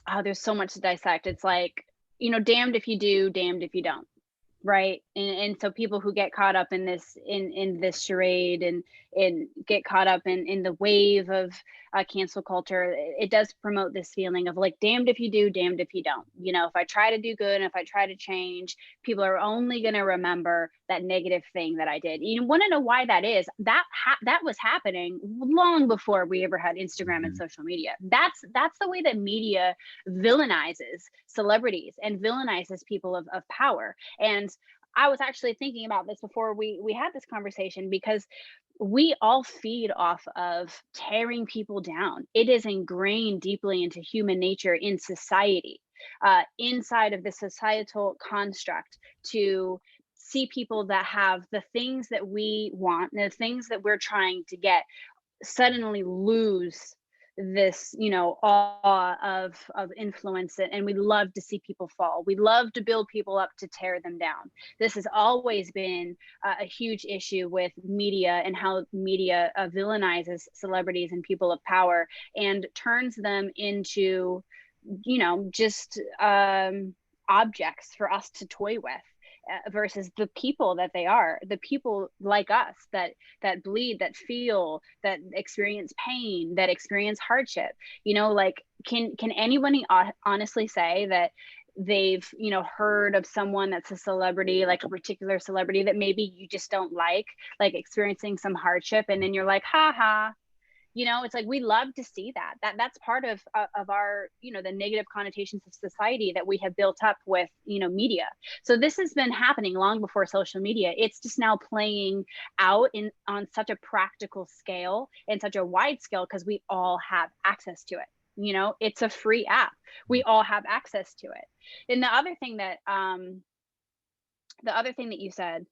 oh, there's so much to dissect. It's like, damned if you do, damned if you don't. Right. And so people who get caught up in this charade and get caught up in the wave of cancel culture, it does promote this feeling of like, damned if you do, damned if you don't. If I try to do good and if I try to change, people are only going to remember that negative thing that I did. You want to know why that is? That was happening long before we ever had Instagram and Mhm. social media. That's the way that media villainizes celebrities and villainizes people of power. And I was actually thinking about this before we had this conversation, because we all feed off of tearing people down. It is ingrained deeply into human nature in society, inside of the societal construct, to see people that have the things that we want, the things that we're trying to get, suddenly lose this awe of influence. And we love to see people fall. We love to build people up to tear them down. This has always been a huge issue with media, and how media villainizes celebrities and people of power and turns them into just objects for us to toy with. versus the people that they are, the people like us that bleed, that feel, that experience pain, that experience hardship. You know, like, can anybody honestly say that they've, you know, heard of someone that's a celebrity, like a particular celebrity that maybe you just don't like experiencing some hardship, and then you're like, ha ha. You know, it's like, we love to see that's part of our, you know, the negative connotations of society that we have built up with, you know, media. So this has been happening long before social media. It's just now playing out on such a practical scale and such a wide scale because we all have access to it. You know, it's a free app. We all have access to it. And the other thing that you said,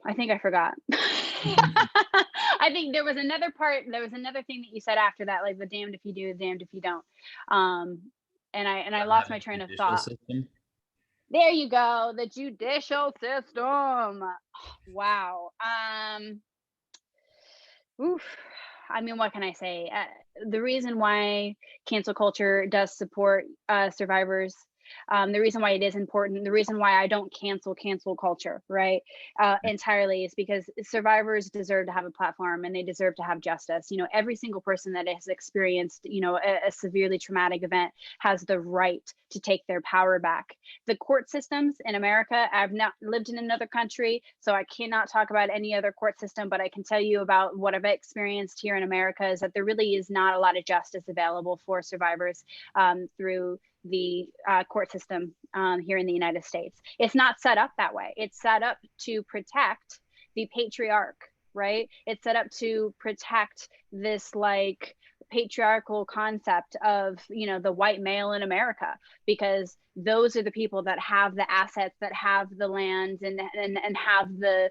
I think I forgot. I think there was another thing that you said after that, like the damned if you do, damned if you don't. And I lost my train of thought. System. There you go, the judicial system. Wow. Oof. I mean, what can I say? The reason why cancel culture does support survivors, the reason why it is important, the reason why I don't cancel culture, right, entirely, is because survivors deserve to have a platform and they deserve to have justice. You know, every single person that has experienced, you know, a severely traumatic event has the right to take their power back. The court systems in America, I've not lived in another country, so I cannot talk about any other court system, but I can tell you about what I've experienced here in America is that there really is not a lot of justice available for survivors through the court system here in the United States. It's not set up that way. It's set up to protect the patriarch, right? It's set up to protect this like patriarchal concept of, you know, the white male in America, because those are the people that have the assets, that have the land, and have the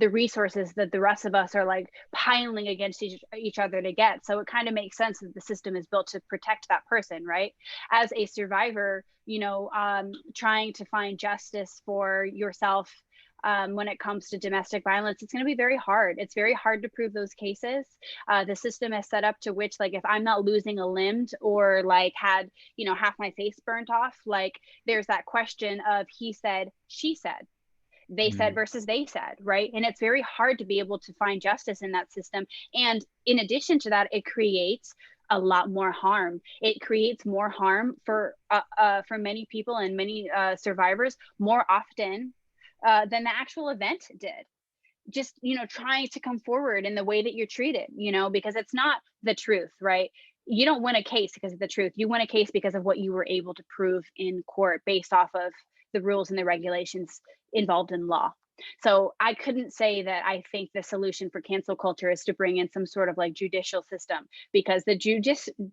resources that the rest of us are like piling against each other to get. So it kind of makes sense that the system is built to protect that person, right? As a survivor, you know, trying to find justice for yourself when it comes to domestic violence, it's going to be very hard. It's very hard to prove those cases. The system is set up to which, like, if I'm not losing a limb or like had, you know, half my face burnt off, like there's that question of he said, she said. They said versus they said, right? And it's very hard to be able to find justice in that system. And in addition to that, it creates a lot more harm. It creates more harm for many people and many survivors more often than the actual event did. Just, you know, trying to come forward in the way that you're treated, you know, because it's not the truth, right? You don't win a case because of the truth. You win a case because of what you were able to prove in court based off of the rules and the regulations involved in law. So I couldn't say that I think the solution for cancel culture is to bring in some sort of like judicial system, because the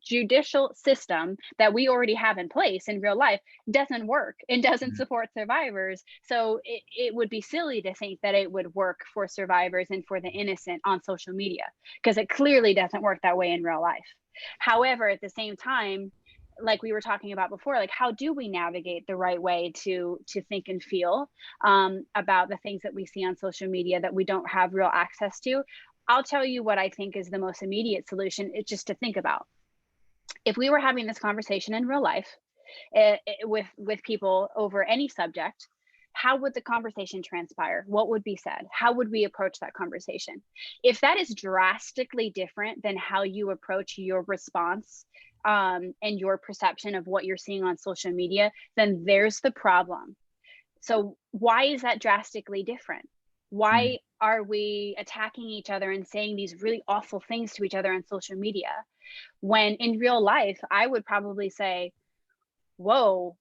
judicial system that we already have in place in real life doesn't work and doesn't support survivors. So it would be silly to think that it would work for survivors and for the innocent on social media, because it clearly doesn't work that way in real life. However, at the same time, like we were talking about before, like how do we navigate the right way to think and feel about the things that we see on social media that we don't have real access to? I'll tell you what I think is the most immediate solution. It's just to think about, if we were having this conversation in real life with people over any subject, how would the conversation transpire? What would be said? How would we approach that conversation? If that is drastically different than how you approach your response and your perception of what you're seeing on social media, then there's the problem. So why is that drastically different? Why are we attacking each other and saying these really awful things to each other on social media, when in real life, I would probably say, whoa,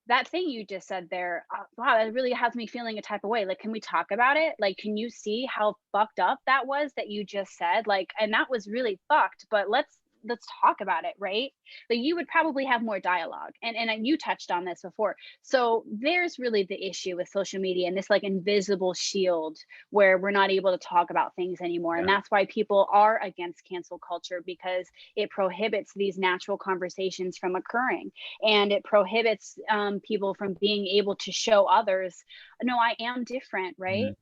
that thing you just said there, wow, that really has me feeling a type of way. Like, can we talk about it? Like, can you see how fucked up that was that you just said? Like, and that was really fucked, but let's talk about it, right? Like, you would probably have more dialogue, and you touched on this before. So there's really the issue with social media and this like invisible shield where we're not able to talk about things anymore. And that's why people are against cancel culture, because it prohibits these natural conversations from occurring, and it prohibits people from being able to show others, no, I am different, right?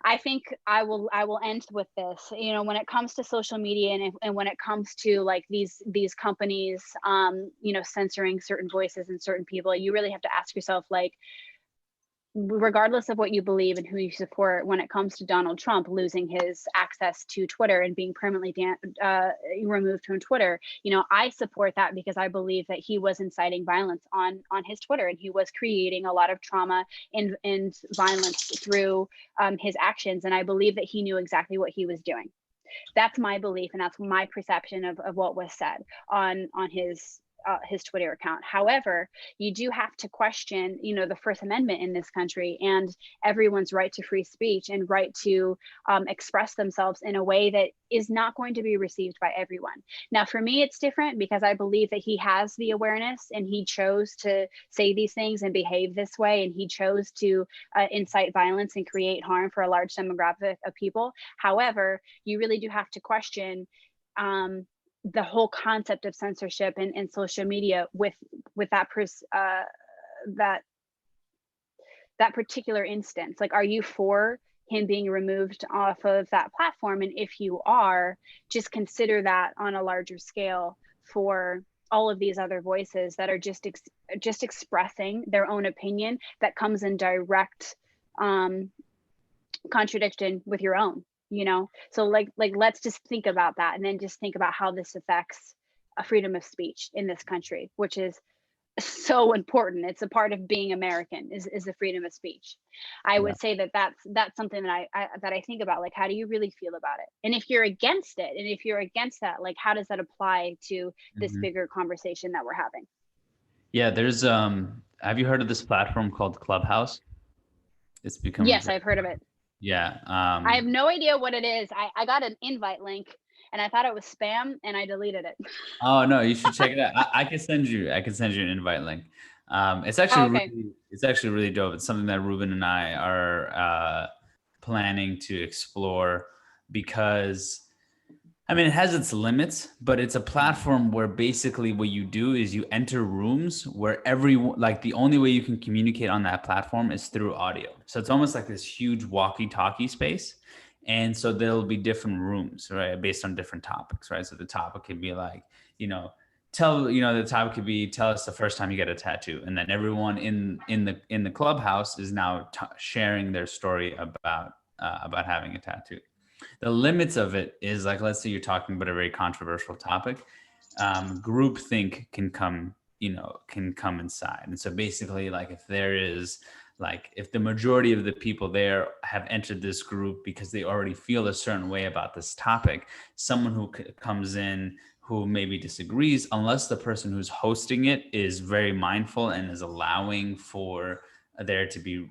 I think I will end with this. You know, when it comes to social media and when it comes to like these companies, you know, censoring certain voices and certain people, you really have to ask yourself, like, regardless of what you believe and who you support, when it comes to Donald Trump losing his access to Twitter and being permanently removed from Twitter, you know, I support that because I believe that he was inciting violence on his Twitter, and he was creating a lot of trauma and violence through his actions. And I believe that he knew exactly what he was doing. That's my belief, and that's my perception of what was said on his Twitter account. However, you do have to question, you know, the First Amendment in this country and everyone's right to free speech and right to express themselves in a way that is not going to be received by everyone. Now, for me, it's different because I believe that he has the awareness and he chose to say these things and behave this way, and he chose to incite violence and create harm for a large demographic of people. However, you really do have to question the whole concept of censorship and social media with that that particular instance. Like, are you for him being removed off of that platform? And if you are, just consider that on a larger scale for all of these other voices that are just expressing their own opinion that comes in direct contradiction with your own, you know. So like let's just think about that, and then just think about how this affects a freedom of speech in this country, which is so important. It's a part of being American, is the freedom of speech. I would say that that's something that I think about, like, how do you really feel about it? And if you're against it, and if you're against that, like, how does that apply to this bigger conversation that we're having? Yeah, there's have you heard of this platform called Clubhouse? It's become Yes, I've heard of it. Yeah. I have no idea what it is. I got an invite link and I thought it was spam and I deleted it. Oh no, you should check it out. I can send you an invite link. It's actually okay. really dope. It's something that Ruben and I are planning to explore because, I mean, it has its limits, but it's a platform where basically what you do is you enter rooms where like the only way you can communicate on that platform is through audio. So it's almost like this huge walkie-talkie space. And so there'll be different rooms, right, based on different topics, right? So the topic could be like, the topic could be, tell us the first time you get a tattoo. And then everyone in the clubhouse is now sharing their story about having a tattoo. The limits of it is, like, let's say you're talking about a very controversial topic, groupthink can come inside. And so basically, like, if the majority of the people there have entered this group because they already feel a certain way about this topic, someone who comes in who maybe disagrees, unless the person who's hosting it is very mindful and is allowing for there to be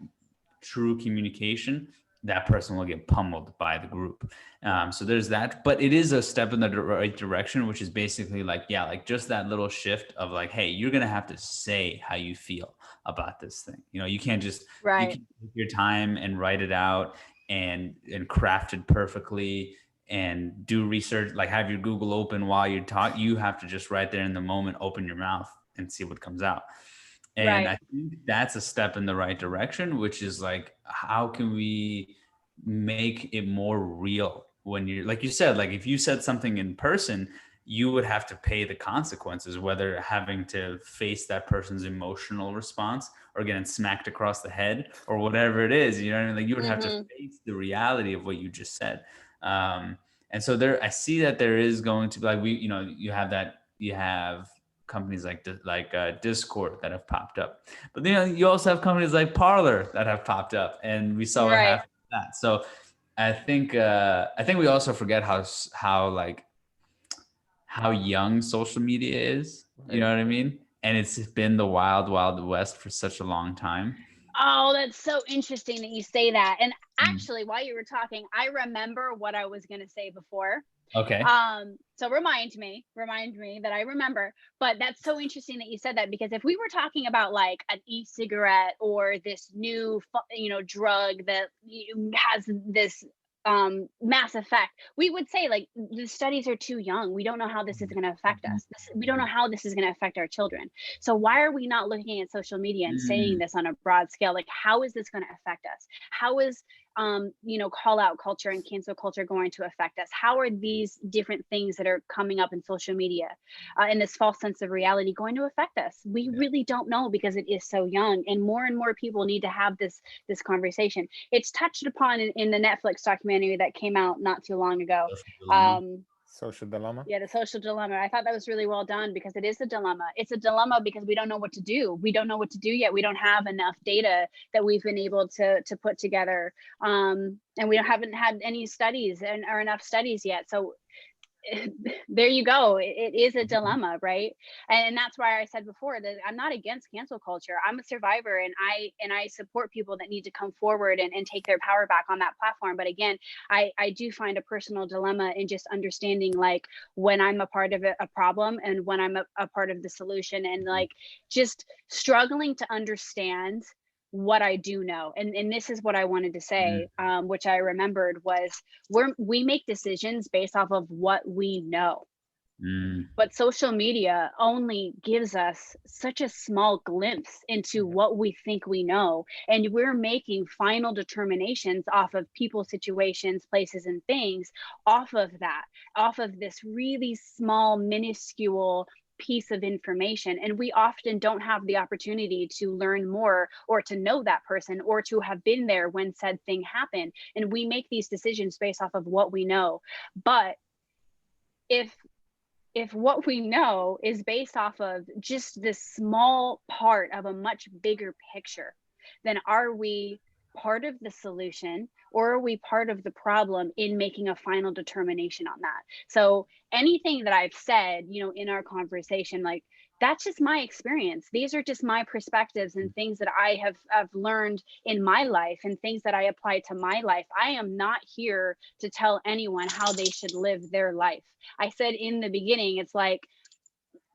true communication, that person will get pummeled by the group. So there's that, but it is a step in the right direction, which is basically like just that little shift of like, hey, you're going to have to say how you feel about this thing. You can't just, you can take your time and write it out and craft it perfectly and do research, like have your Google open while you're talking. You have to just right there in the moment, open your mouth and see what comes out. And I think that's a step in the right direction, which is like, how can we make it more real when you're, like you said, like if you said something in person, you would have to pay the consequences, whether having to face that person's emotional response or getting smacked across the head or whatever it is, you know what I mean? Like you would have to face the reality of what you just said. And so there, I see that there is going to be like, you have companies like Discord that have popped up, but you also have companies like Parler that have popped up, and we saw what happened with that. So I think we also forget how young social media is. You know what I mean? And it's been the wild, wild west for such a long time. Oh, that's so interesting that you say that. And actually, while you were talking, I remember what I was going to say before. Okay. So remind me that I remember. But that's so interesting that you said that, because if we were talking about like an e-cigarette or this new, drug that has this mass effect, we would say like the studies are too young. We don't know how this is going to affect us. We don't know how this is going to affect our children. So why are we not looking at social media and saying this on a broad scale? Like, how is this going to affect us? How is call out culture and cancel culture going to affect us? How are these different things that are coming up in social media and this false sense of reality going to affect us? We really don't know, because it is so young, and more people need to have this conversation. It's touched upon in the Netflix documentary that came out not too long ago. Social Dilemma. Yeah, the social dilemma. I thought that was really well done, because it is a dilemma. It's a dilemma because we don't know what to do. We don't know what to do yet. We don't have enough data that we've been able to put together. And we haven't had any studies or enough studies yet. So there you go. It is a dilemma, right? And that's why I said before that I'm not against cancel culture. I'm a survivor, and I support people that need to come forward and take their power back on that platform. But again, I do find a personal dilemma in just understanding, like, when I'm a part of a problem and when I'm a part of the solution, and like just struggling to understand what I do know. And this is what I wanted to say, which I remembered, was we make decisions based off of what we know. But social media only gives us such a small glimpse into what we think we know. And we're making final determinations off of people, situations, places, and things off of this really small, minuscule piece of information. And we often don't have the opportunity to learn more, or to know that person, or to have been there when said thing happened. And we make these decisions based off of what we know. But if what we know is based off of just this small part of a much bigger picture, then are we part of the solution, or are we part of the problem in making a final determination on that? So anything that I've said, in our conversation, like, that's just my experience. These are just my perspectives and things that I have learned in my life, and things that I apply to my life. I am not here to tell anyone how they should live their life. I said in the beginning, it's like,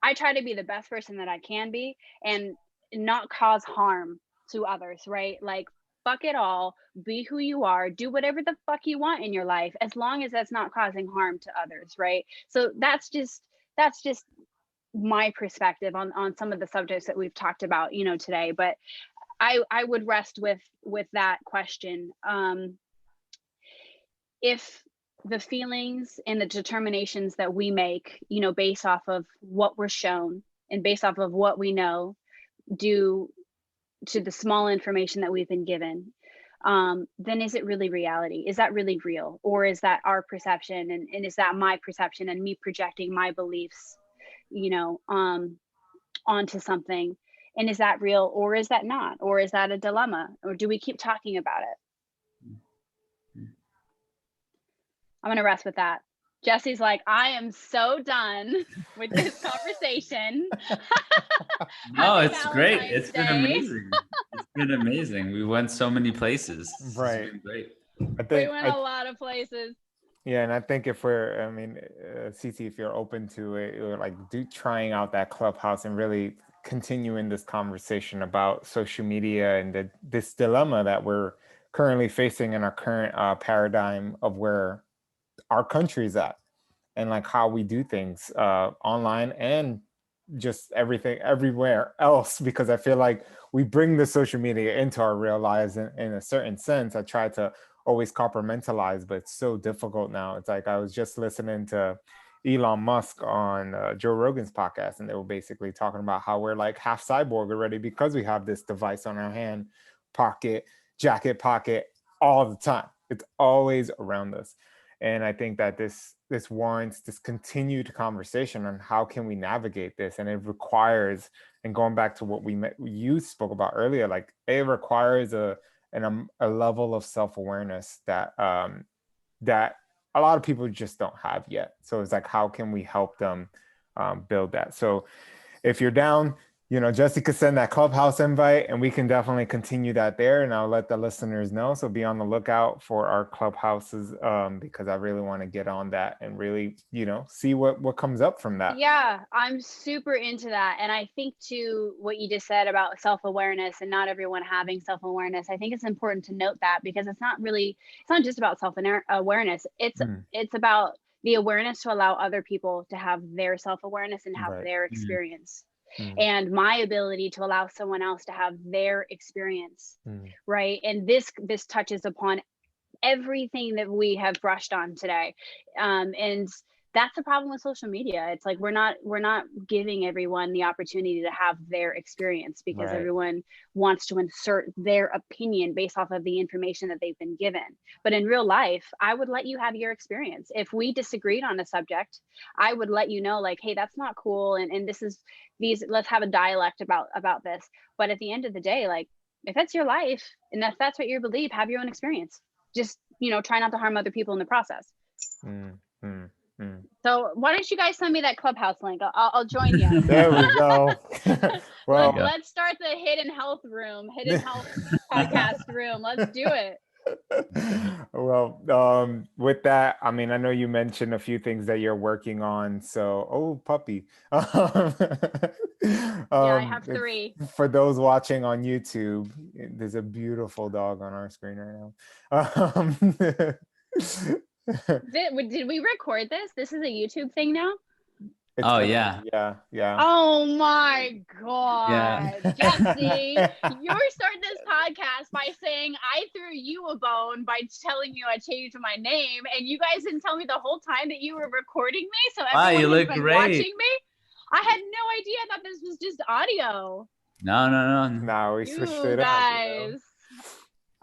I try to be the best person that I can be and not cause harm to others, right? Like, fuck it all, be who you are, do whatever the fuck you want in your life, as long as that's not causing harm to others, right? So that's just my perspective on some of the subjects that we've talked about, today. But I would rest with that question. If the feelings and the determinations that we make, based off of what we're shown and based off of what we know, due to the small information that we've been given, then is it really reality? Is that really real? Or is that our perception? And is that my perception and me projecting my beliefs, onto something? And is that real, or is that not? Or is that a dilemma? Or do we keep talking about it? I'm going to rest with that. Jesse's like, I am so done with this conversation. No, it's great. It's been amazing. It's been amazing. We went so many places. Right. It's been great. We went a lot of places. Yeah, and I think if Cece, if you're open to it, or like trying out that Clubhouse and really continuing this conversation about social media and this dilemma that we're currently facing in our current paradigm of where our country's at, and like how we do things online and just everything everywhere else, because I feel like we bring the social media into our real lives in a certain sense. I try to always compartmentalize, but it's so difficult now. It's like I was just listening to Elon Musk on Joe Rogan's podcast, and they were basically talking about how we're like half cyborg already because we have this device on our hand, jacket pocket all the time. It's always around us. And I think that this warrants this continued conversation on how can we navigate this. And it requires, and going back to what you spoke about earlier, like it requires a level of self-awareness that that a lot of people just don't have yet. So it's like, how can we help them build that? So if you're down, Jessie could send that Clubhouse invite, and we can definitely continue that there. And I'll let the listeners know. So be on the lookout for our Clubhouses, because I really want to get on that and really, see what comes up from that. Yeah, I'm super into that. And I think too, what you just said about self-awareness and not everyone having self-awareness, I think it's important to note that, because it's not just about self-awareness. It's about the awareness to allow other people to have their self-awareness and have their experience. And my ability to allow someone else to have their experience, right? And this touches upon everything that we have brushed on today. And that's the problem with social media. It's like we're not giving everyone the opportunity to have their experience, because Right. everyone wants to insert their opinion based off of the information that they've been given. But in real life, I would let you have your experience. If we disagreed on a subject, I would let you know, like, hey, that's not cool, and this is these, let's have a dialect about this. But at the end of the day, like, if that's your life and if that's what you believe, have your own experience. Just, try not to harm other people in the process. So why don't you guys send me that Clubhouse link? I'll join you. There we go. Well, let's start the hidden health podcast room. Let's do it. Well, with that, I mean, I know you mentioned a few things that you're working on. So, puppy. Yeah, I have 3. For those watching on YouTube, there's a beautiful dog on our screen right now. Did we record this? This is a YouTube thing now? Yeah. Oh my God. Yeah. Jesse, you started this podcast by saying I threw you a bone by telling you I changed my name, and you guys didn't tell me the whole time that you were recording me. So everyone you look has been great. watching me. I had no idea. I thought this was just audio. No, we switched it up. Guys.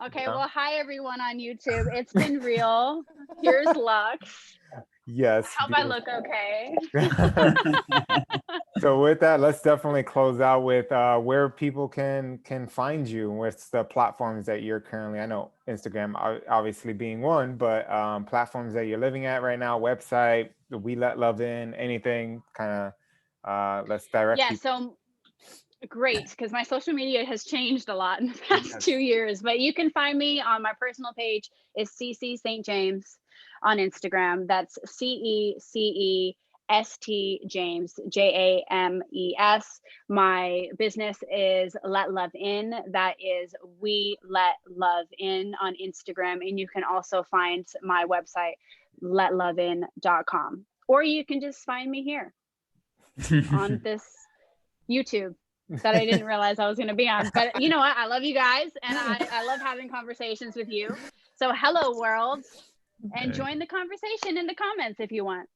Okay, well, hi everyone on YouTube. It's been real. Here's Lux. Yes. I hope I look okay. So with that, let's definitely close out with where people can find you. What's the platforms that you're currently, I know Instagram obviously being one, but platforms that you're living at right now, website, We Let Love In, anything kind of, let's direct people. So great, because my social media has changed a lot in the past 2 years, but you can find me on my personal page is Cece St. James on Instagram. That's CECEST James, JAMES. My business is Let Love In. That is We Let Love In on Instagram. And you can also find my website, letlovein.com. Or you can just find me here on this YouTube that I didn't realize I was going to be on. But you know what? I love you guys, and I love having conversations with you. So hello, world, and join the conversation in the comments if you want.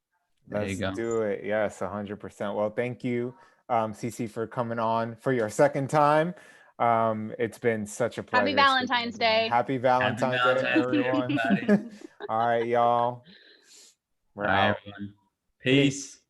Let's do it. Yes, 100%. Well, thank you, Cece, for coming on for your second time. It's been such a pleasure. Happy Valentine's Day. Happy Valentine's Day, everyone. All right, y'all. We're out. Everyone. Peace.